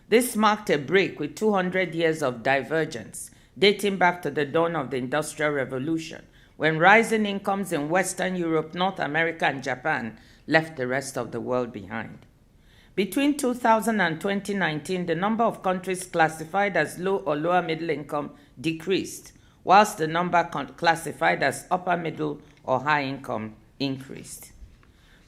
[SPEAKER 6] This marked a break with 200 years of divergence, dating back to the dawn of the Industrial Revolution, when rising incomes in Western Europe, North America, and Japan left the rest of the world behind. Between 2000 and 2019, the number of countries classified as low or lower middle income decreased, whilst the number classified as upper middle or high income increased.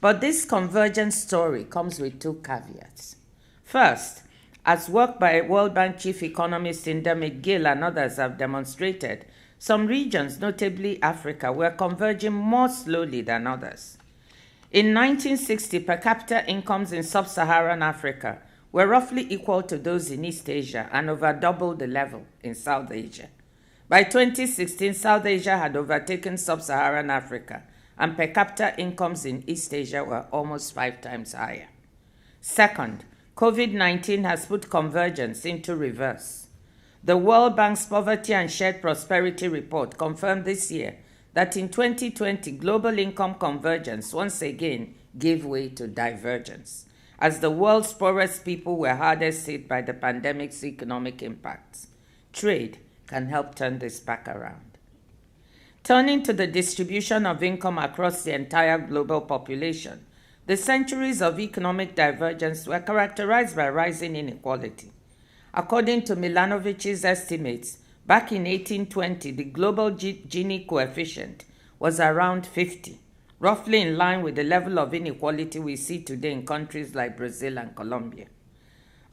[SPEAKER 6] But this convergence story comes with two caveats. First, as work by World Bank chief economist Inder McGill and others have demonstrated, some regions, notably Africa, were converging more slowly than others. In 1960, per capita incomes in sub-Saharan Africa were roughly equal to those in East Asia and over double the level in South Asia. By 2016, South Asia had overtaken sub-Saharan Africa, and per capita incomes in East Asia were almost 5 times higher. Second, COVID-19 has put convergence into reverse. The World Bank's Poverty and Shared Prosperity Report confirmed this year that in 2020, global income convergence once again gave way to divergence, as the world's poorest people were hardest hit by the pandemic's economic impacts. Trade can help turn this back around. Turning to the distribution of income across the entire global population, the centuries of economic divergence were characterized by rising inequality. According to Milanovic's estimates, back in 1820, the global Gini coefficient was around 50, roughly in line with the level of inequality we see today in countries like Brazil and Colombia.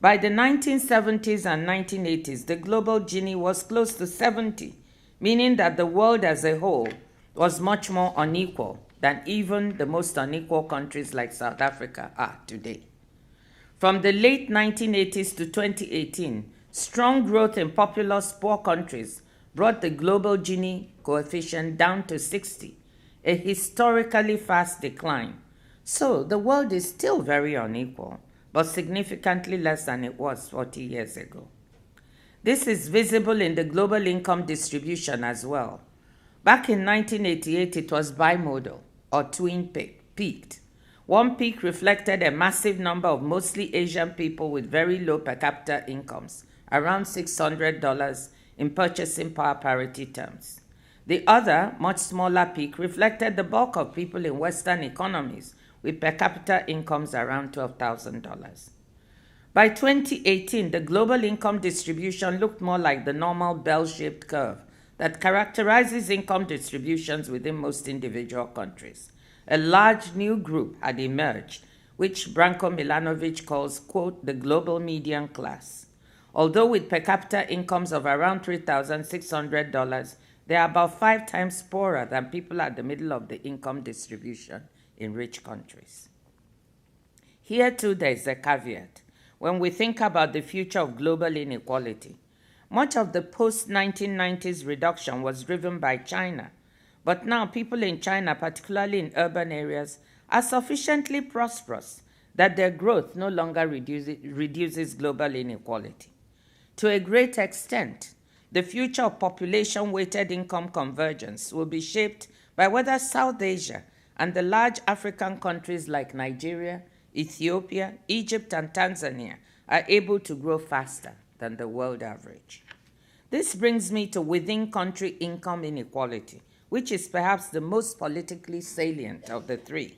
[SPEAKER 6] By the 1970s and 1980s, the global Gini was close to 70, meaning that the world as a whole was much more unequal than even the most unequal countries like South Africa are today. From the late 1980s to 2018, strong growth in populous poor countries brought the global Gini coefficient down to 60, a historically fast decline. So the world is still very unequal, but significantly less than it was 40 years ago. This is visible in the global income distribution as well. Back in 1988, it was bimodal, or twin-peaked. One peak reflected a massive number of mostly Asian people with very low per capita incomes, around $600 in purchasing power parity terms. The other, much smaller peak reflected the bulk of people in Western economies with per capita incomes around $12,000. By 2018, the global income distribution looked more like the normal bell-shaped curve that characterizes income distributions within most individual countries. A large new group had emerged, which Branko Milanovic calls, quote, the global median class. Although with per capita incomes of around $3,600, they are about 5 times poorer than people at the middle of the income distribution in rich countries. Here too there is a caveat. When we think about the future of global inequality, much of the post-1990s reduction was driven by China, but now people in China, particularly in urban areas, are sufficiently prosperous that their growth no longer reduces global inequality. To a great extent, the future of population-weighted income convergence will be shaped by whether South Asia and the large African countries like Nigeria, Ethiopia, Egypt, and Tanzania are able to grow faster than the world average. This brings me to within-country income inequality, which is perhaps the most politically salient of the three.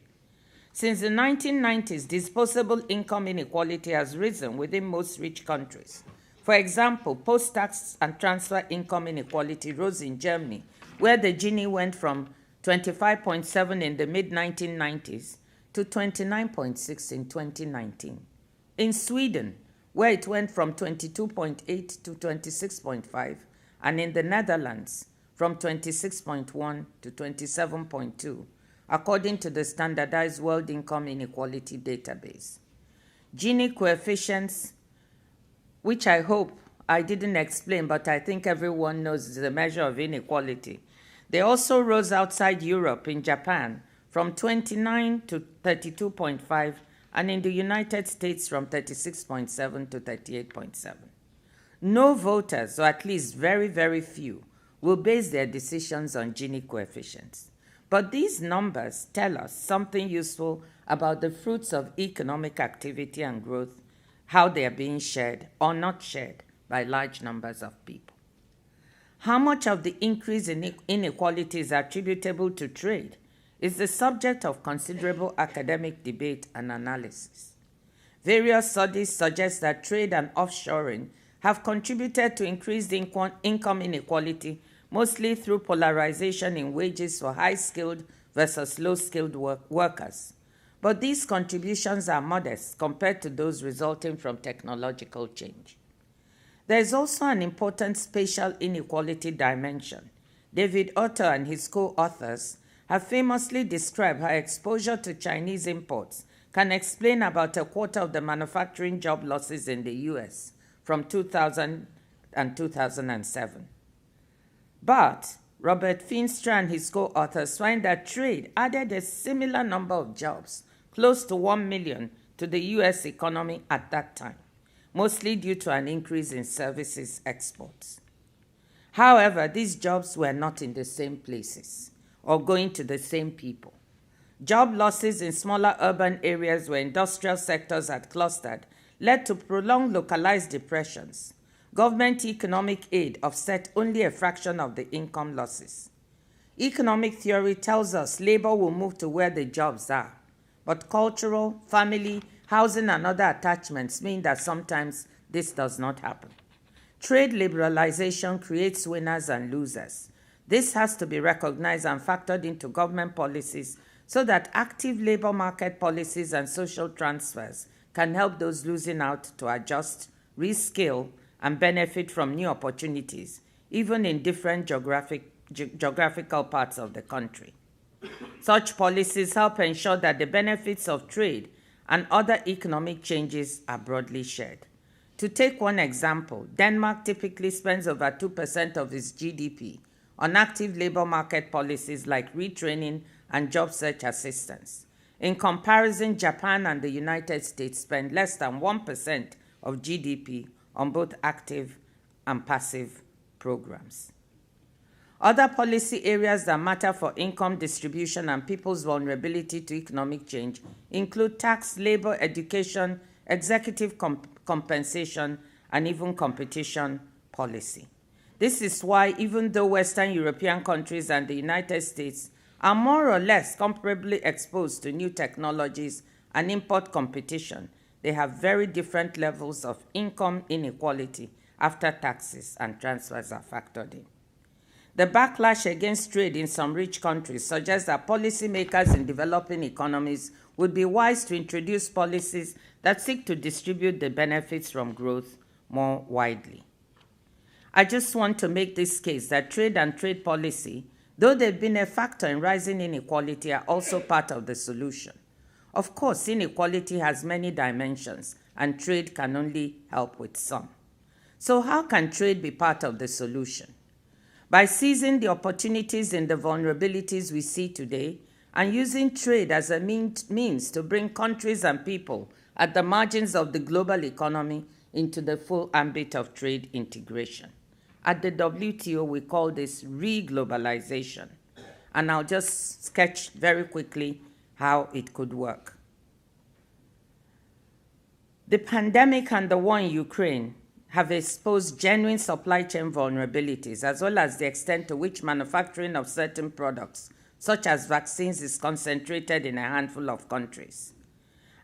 [SPEAKER 6] Since the 1990s, disposable income inequality has risen within most rich countries. For example, post-tax and transfer income inequality rose in Germany, where the Gini went from 25.7 in the mid-1990s to 29.6 in 2019. In Sweden, where it went from 22.8 to 26.5, and in the Netherlands, from 26.1 to 27.2, according to the Standardized World Income Inequality Database. Gini coefficients, which I hope I didn't explain, but I think everyone knows is a measure of inequality. They also rose outside Europe in Japan from 29 to 32.5, and in the United States from 36.7 to 38.7. No voters, or at least very, very few, will base their decisions on Gini coefficients. But these numbers tell us something useful about the fruits of economic activity and growth, how they are being shared or not shared by large numbers of people. How much of the increase in inequality is attributable to trade is the subject of considerable academic debate and analysis. Various studies suggest that trade and offshoring have contributed to increased income inequality, mostly through polarization in wages for high-skilled versus low-skilled workers. But these contributions are modest compared to those resulting from technological change. There is also an important spatial inequality dimension. David Otto and his co-authors have famously described how exposure to Chinese imports can explain about a quarter of the manufacturing job losses in the US from 2000 and 2007. But Robert Feenstra and his co-authors find that trade added a similar number of jobs, close to 1 million, to the US economy at that time, mostly due to an increase in services exports. However, these jobs were not in the same places or going to the same people. Job losses in smaller urban areas where industrial sectors had clustered led to prolonged localized depressions. Government economic aid offset only a fraction of the income losses. Economic theory tells us labor will move to where the jobs are, but cultural, family, housing, and other attachments mean that sometimes this does not happen. Trade liberalization creates winners and losers. This has to be recognized and factored into government policies so that active labor market policies and social transfers can help those losing out to adjust, reskill, and benefit from new opportunities, even in different geographical parts of the country. Such policies help ensure that the benefits of trade and other economic changes are broadly shared. To take one example, Denmark typically spends over 2% of its GDP on active labor market policies like retraining and job search assistance. In comparison, Japan and the United States spend less than 1% of GDP on both active and passive programs. Other policy areas that matter for income distribution and people's vulnerability to economic change include tax, labor, education, executive compensation, and even competition policy. This is why, even though Western European countries and the United States are more or less comparably exposed to new technologies and import competition, they have very different levels of income inequality after taxes and transfers are factored in. The backlash against trade in some rich countries suggests that policymakers in developing economies would be wise to introduce policies that seek to distribute the benefits from growth more widely. I just want to make this case that trade and trade policy, though they've been a factor in rising inequality, are also part of the solution. Of course, inequality has many dimensions, and trade can only help with some. So how can trade be part of the solution? By seizing the opportunities in the vulnerabilities we see today and using trade as a means to bring countries and people at the margins of the global economy into the full ambit of trade integration. At the WTO, we call this re-globalization. And I'll just sketch very quickly how it could work. The pandemic and the war in Ukraine have exposed genuine supply chain vulnerabilities, as well as the extent to which manufacturing of certain products, such as vaccines, is concentrated in a handful of countries.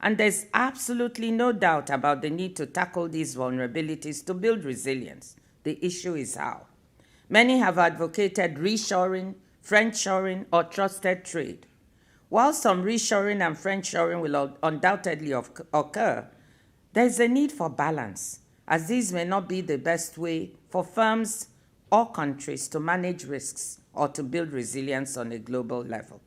[SPEAKER 6] And there's absolutely no doubt about the need to tackle these vulnerabilities to build resilience. The issue is how. Many have advocated reshoring, friendshoring, or trusted trade. While some reshoring and friendshoring will undoubtedly occur, there's a need for balance, as these may not be the best way for firms or countries to manage risks or to build resilience on a global level.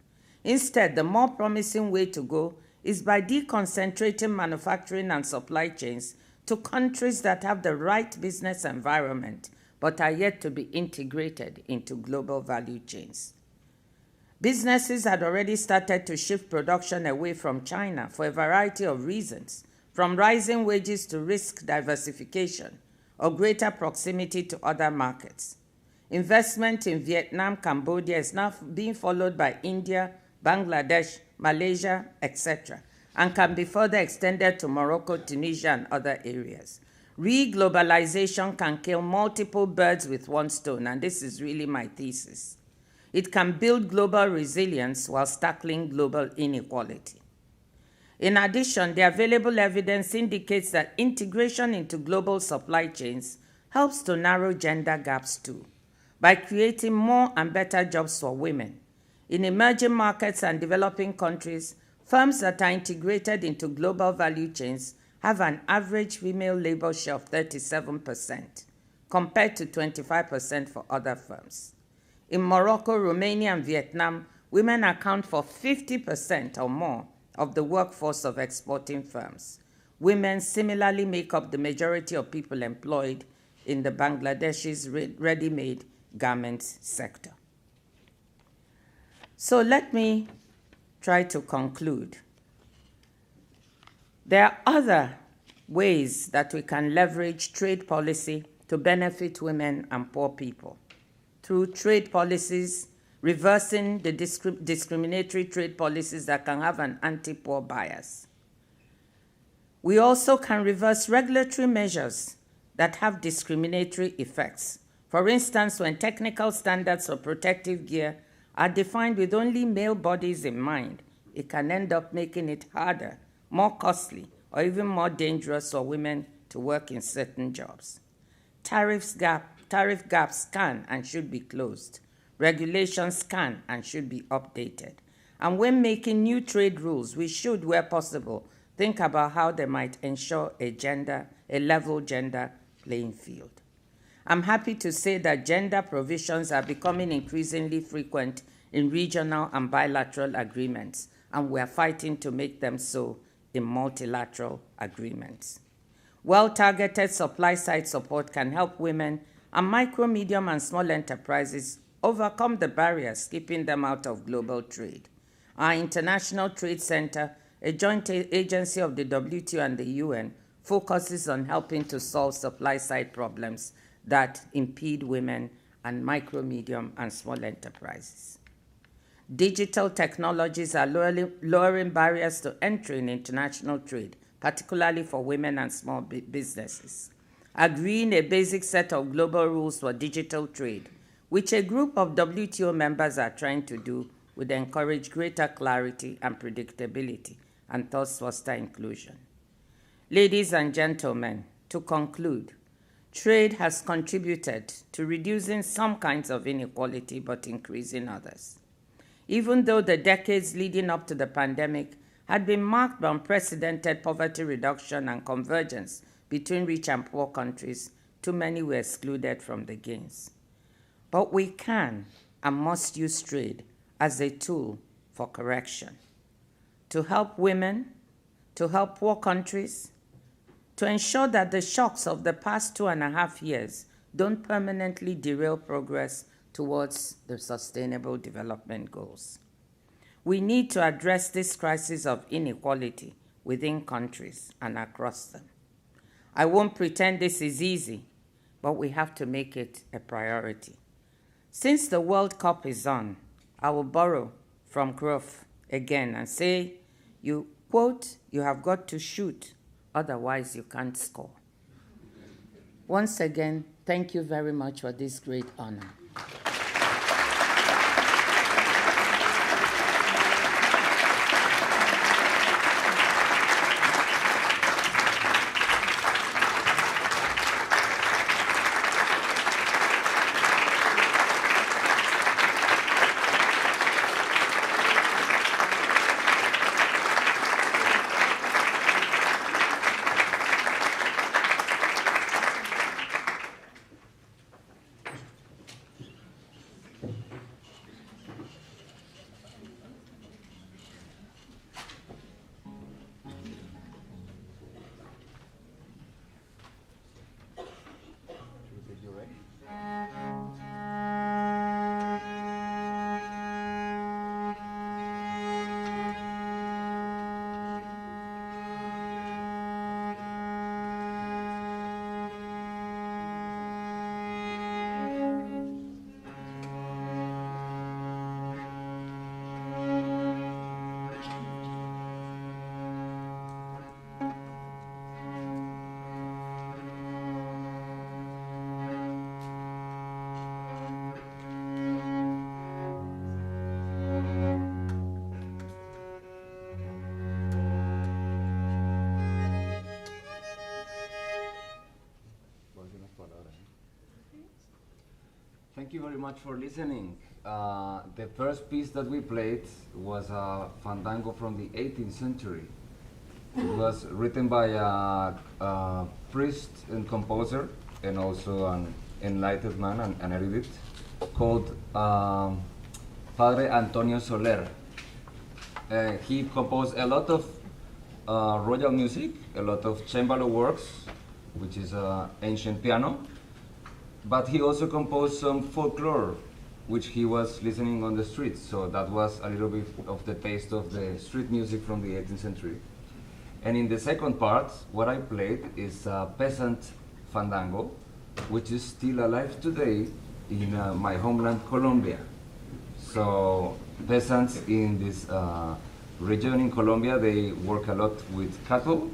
[SPEAKER 6] Instead, the more promising way to go is by deconcentrating manufacturing and supply chains to countries that have the right business environment but are yet to be integrated into global value chains. Businesses had already started to shift production away from China for a variety of reasons, from rising wages to risk diversification or greater proximity to other markets. Investment in Vietnam, Cambodia is now being followed by India, Bangladesh, Malaysia, etc., and can be further extended to Morocco, Tunisia, and other areas. Re-globalization can kill multiple birds with one stone, and this is really my thesis. It can build global resilience while tackling global inequality. In addition, the available evidence indicates that integration into global supply chains helps to narrow gender gaps too, by creating more and better jobs for women. In emerging markets and developing countries, firms that are integrated into global value chains have an average female labor share of 37%, compared to 25% for other firms. In Morocco, Romania, and Vietnam, women account for 50% or more of the workforce of exporting firms. Women similarly make up the majority of people employed in the Bangladeshi's ready-made garments sector. So let me try to conclude. There are other ways that we can leverage trade policy to benefit women and poor people. Through trade policies, reversing the discriminatory trade policies that can have an anti-poor bias. We also can reverse regulatory measures that have discriminatory effects. For instance, when technical standards for protective gear are defined with only male bodies in mind, it can end up making it harder, more costly, or even more dangerous for women to work in certain jobs. Tariff gaps can and should be closed. Regulations can and should be updated. And when making new trade rules, we should, where possible, think about how they might ensure a level gender playing field. I'm happy to say that gender provisions are becoming increasingly frequent in regional and bilateral agreements, and we are fighting to make them so in multilateral agreements. Well-targeted supply-side support can help women and micro, medium, and small enterprises overcome the barriers keeping them out of global trade. Our International Trade Center, a joint agency of the WTO and the UN, focuses on helping to solve supply-side problems that impede women and micro, medium, and small enterprises. Digital technologies are lowering barriers to entry in international trade, particularly for women and small businesses. Agreeing a basic set of global rules for digital trade, which a group of WTO members are trying to do, would encourage greater clarity and predictability and thus foster inclusion. Ladies and gentlemen, to conclude, trade has contributed to reducing some kinds of inequality but increasing others. Even though the decades leading up to the pandemic had been marked by unprecedented poverty reduction and convergence between rich and poor countries, too many were excluded from the gains. But we can and must use trade as a tool for correction, to help women, to help poor countries, to ensure that the shocks of the past 2.5 years don't permanently derail progress towards the Sustainable Development Goals. We need to address this crisis of inequality within countries and across them. I won't pretend this is easy, but we have to make it a priority. Since the World Cup is on, I will borrow from Groff again and say, you quote, you have got to shoot, otherwise you can't score. Once again, thank you very much for this great honor.
[SPEAKER 7] Thank you very much for listening. The first piece that we played was a fandango from the 18th century. It was written by a priest and composer, and also an enlightened man, an erudite, called Padre Antonio Soler. He composed a lot of royal music, a lot of cembalo works, which is ancient piano, but he also composed some folklore, which he was listening on the streets. So that was a little bit of the taste of the street music from the 18th century. And in the second part, what I played is a peasant fandango, which is still alive today in my homeland, Colombia. So peasants in this region in Colombia, they work a lot with cattle,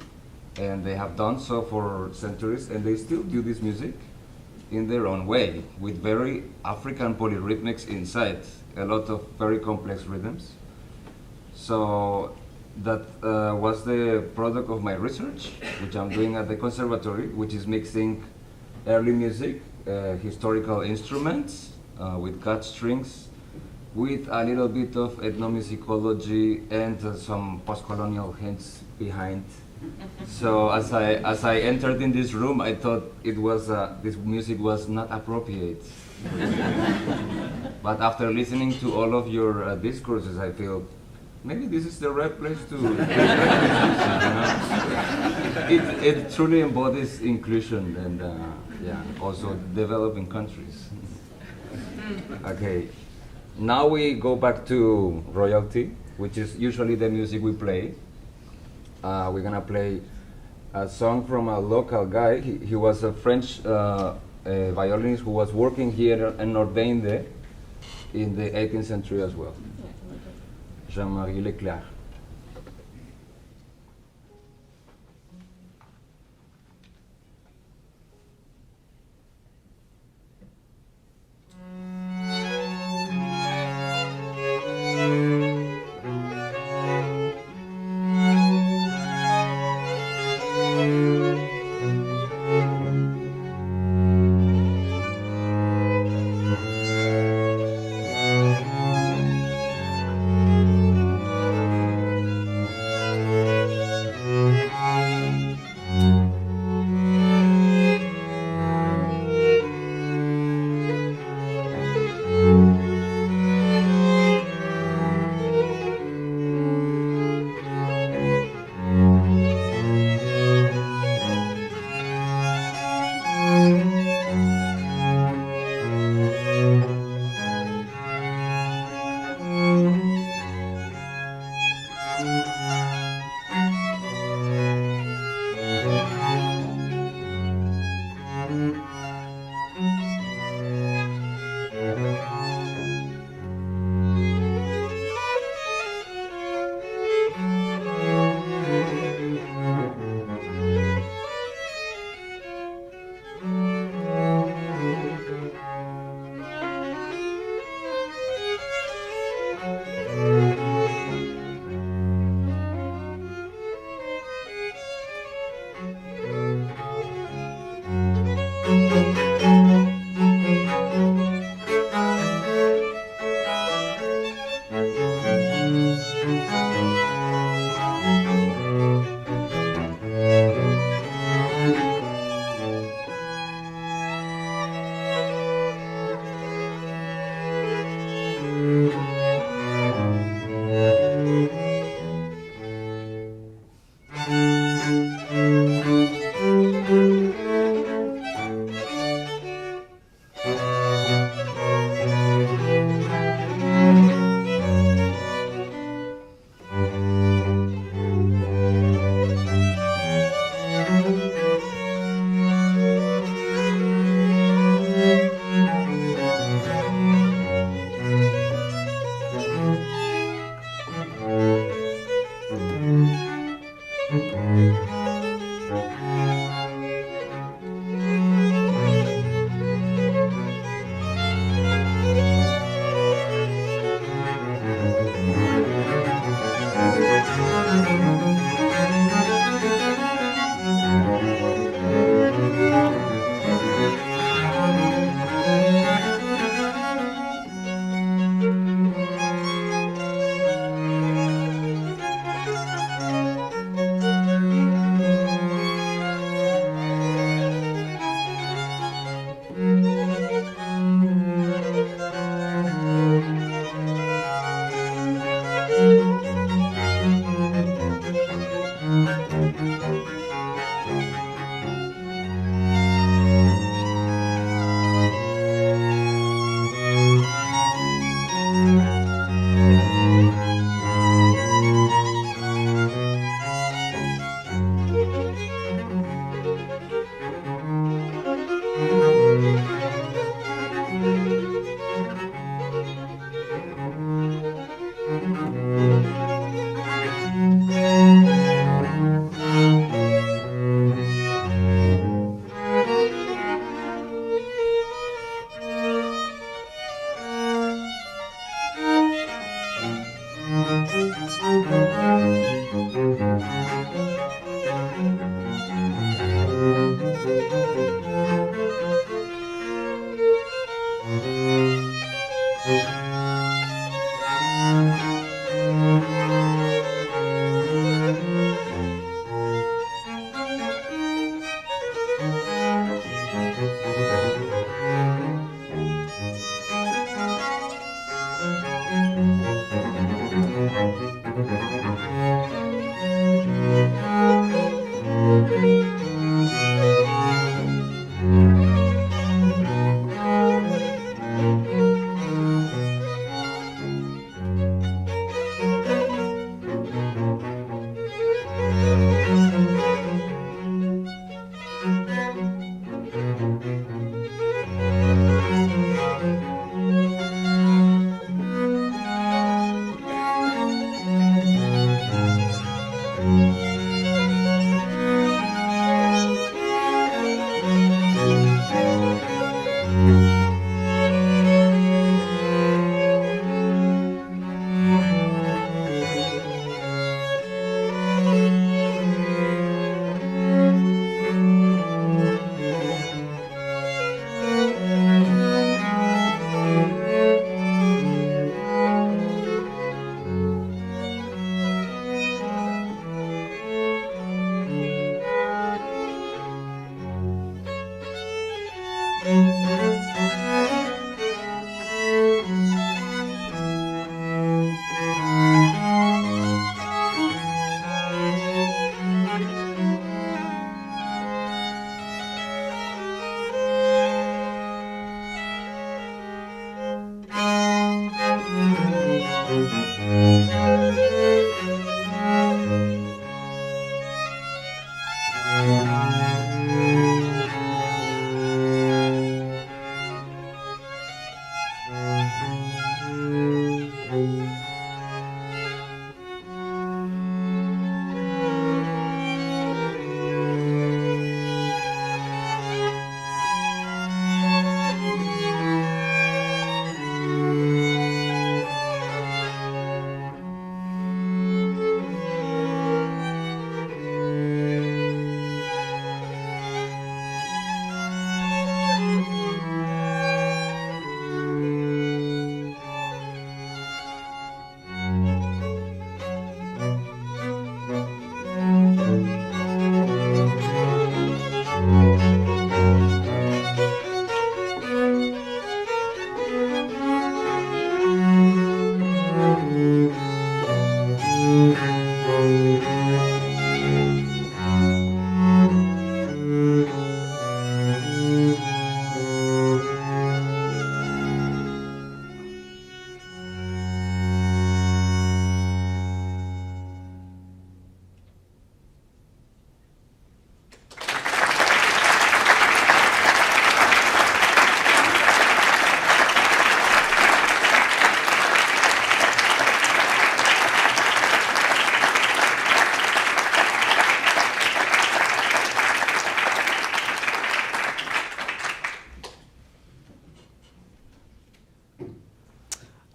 [SPEAKER 7] and they have done so for centuries, and they still do this music in their own way, with very African polyrhythmics inside, a lot of very complex rhythms. So that was the product of my research, which I'm doing at the conservatory, which is mixing early music, historical instruments with cut strings, with a little bit of ethnomusicology and some post-colonial hints behind. So as I entered in this room, I thought it was this music was not appropriate. But after listening to all of your discourses, I feel maybe this is the right place to play this music. You know? It truly embodies inclusion and yeah, also developing countries. Okay, now we go back to royalty, which is usually the music we play. We're gonna play a song from a local guy. He was a French violinist who was working here in Nordende in the 18th century as well. Jean-Marie Leclerc.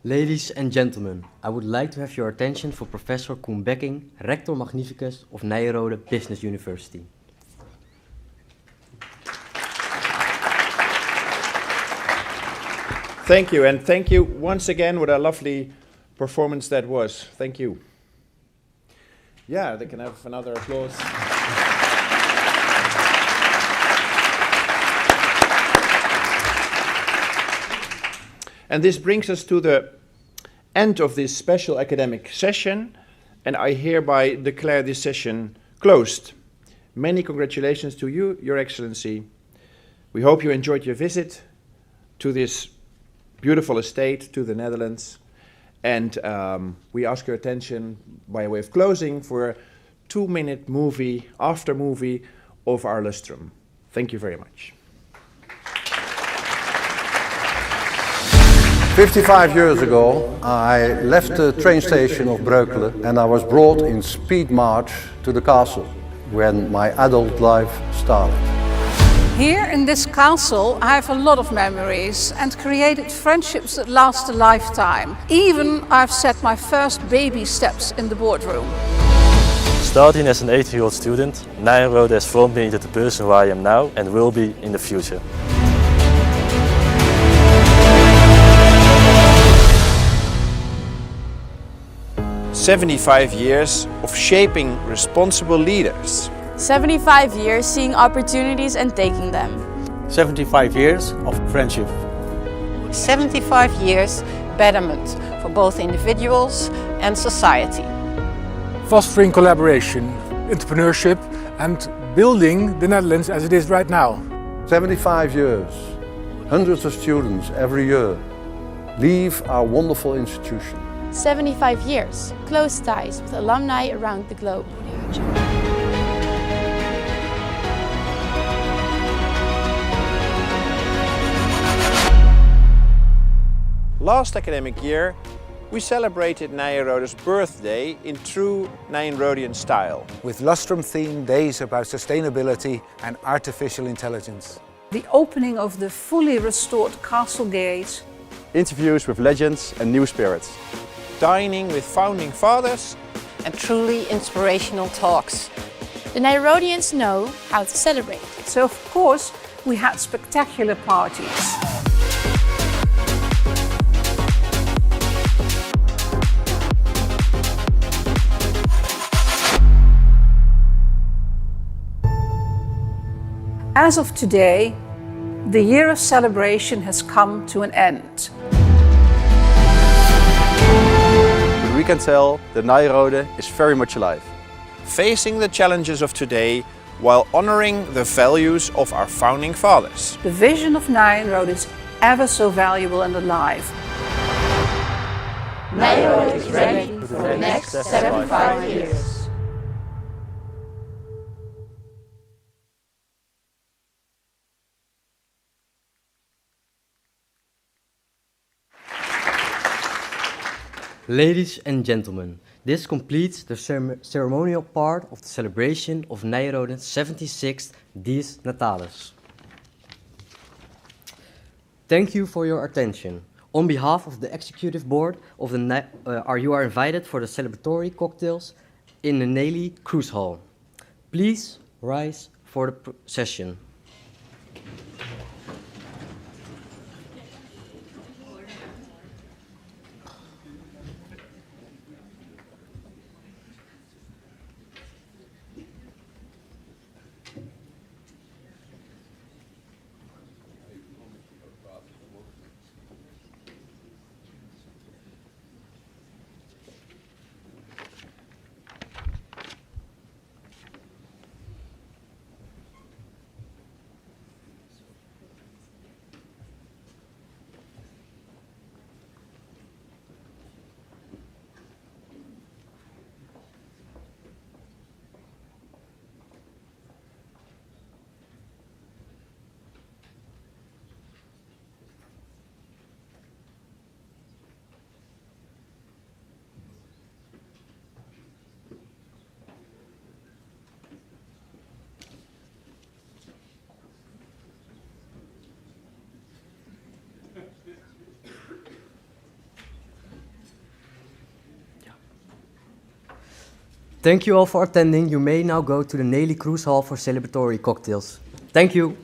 [SPEAKER 1] Ladies and gentlemen, I would like to have your attention for Professor Koen Becking, Rector Magnificus of Nyenrode Business University.
[SPEAKER 3] Thank you, and thank you once again. What a lovely performance that was. Thank you. Yeah, they can have another applause. And this brings us to the end of this special academic session, and I hereby declare this session closed. Many congratulations to you, Your Excellency. We hope you enjoyed your visit to this beautiful estate, to the Netherlands, and we ask your attention by way of closing for a 2-minute movie, after movie of our lustrum. Thank you very much.
[SPEAKER 8] 55 years ago, I left the train station of Breukelen and I was brought in speed march to the castle when my adult life started.
[SPEAKER 9] Here in this castle I have a lot of memories and created friendships that last a lifetime. Even I've set my first baby steps in the boardroom.
[SPEAKER 10] Starting as an 18-year-old student, Nyenrode has formed me into the person who I am now and will be in the future.
[SPEAKER 3] "75 years of shaping responsible leaders."
[SPEAKER 11] 75 years seeing opportunities and taking them.
[SPEAKER 12] 75 years of friendship.
[SPEAKER 13] 75 years betterment for both individuals and society.
[SPEAKER 14] Fostering collaboration, entrepreneurship and building the Netherlands as it is right now.
[SPEAKER 8] 75 years, hundreds of students every year leave our wonderful institution.
[SPEAKER 11] 75 years, close ties with alumni around the globe.
[SPEAKER 3] Last academic year, we celebrated Nyenrode's birthday in true Nyenrodian style.
[SPEAKER 12] With lustrum-themed days about sustainability and artificial intelligence.
[SPEAKER 9] The opening of the fully restored castle gates.
[SPEAKER 15] Interviews with legends and new spirits.
[SPEAKER 3] Dining with founding fathers.
[SPEAKER 13] And truly inspirational talks.
[SPEAKER 11] The Nyenrodians know how to celebrate.
[SPEAKER 9] So of course we had spectacular parties. As of today, the year of celebration has come to an end.
[SPEAKER 15] But we can tell that Nyenrode is very much alive.
[SPEAKER 3] Facing the challenges of today while honoring the values of our founding fathers.
[SPEAKER 9] The vision of Nyenrode is ever so valuable and alive.
[SPEAKER 2] Nyenrode is ready for the next 75 years.
[SPEAKER 1] Ladies and gentlemen, this completes the ceremonial part of the celebration of Nyenrode's 76th Dies Natalis. Thank you for your attention. On behalf of the Executive Board of the you are invited for the celebratory cocktails in the Nelly Cruise Hall. Please rise for the session. Thank you all for attending. You may now go to the Nelly Cruise Hall for celebratory cocktails. Thank you.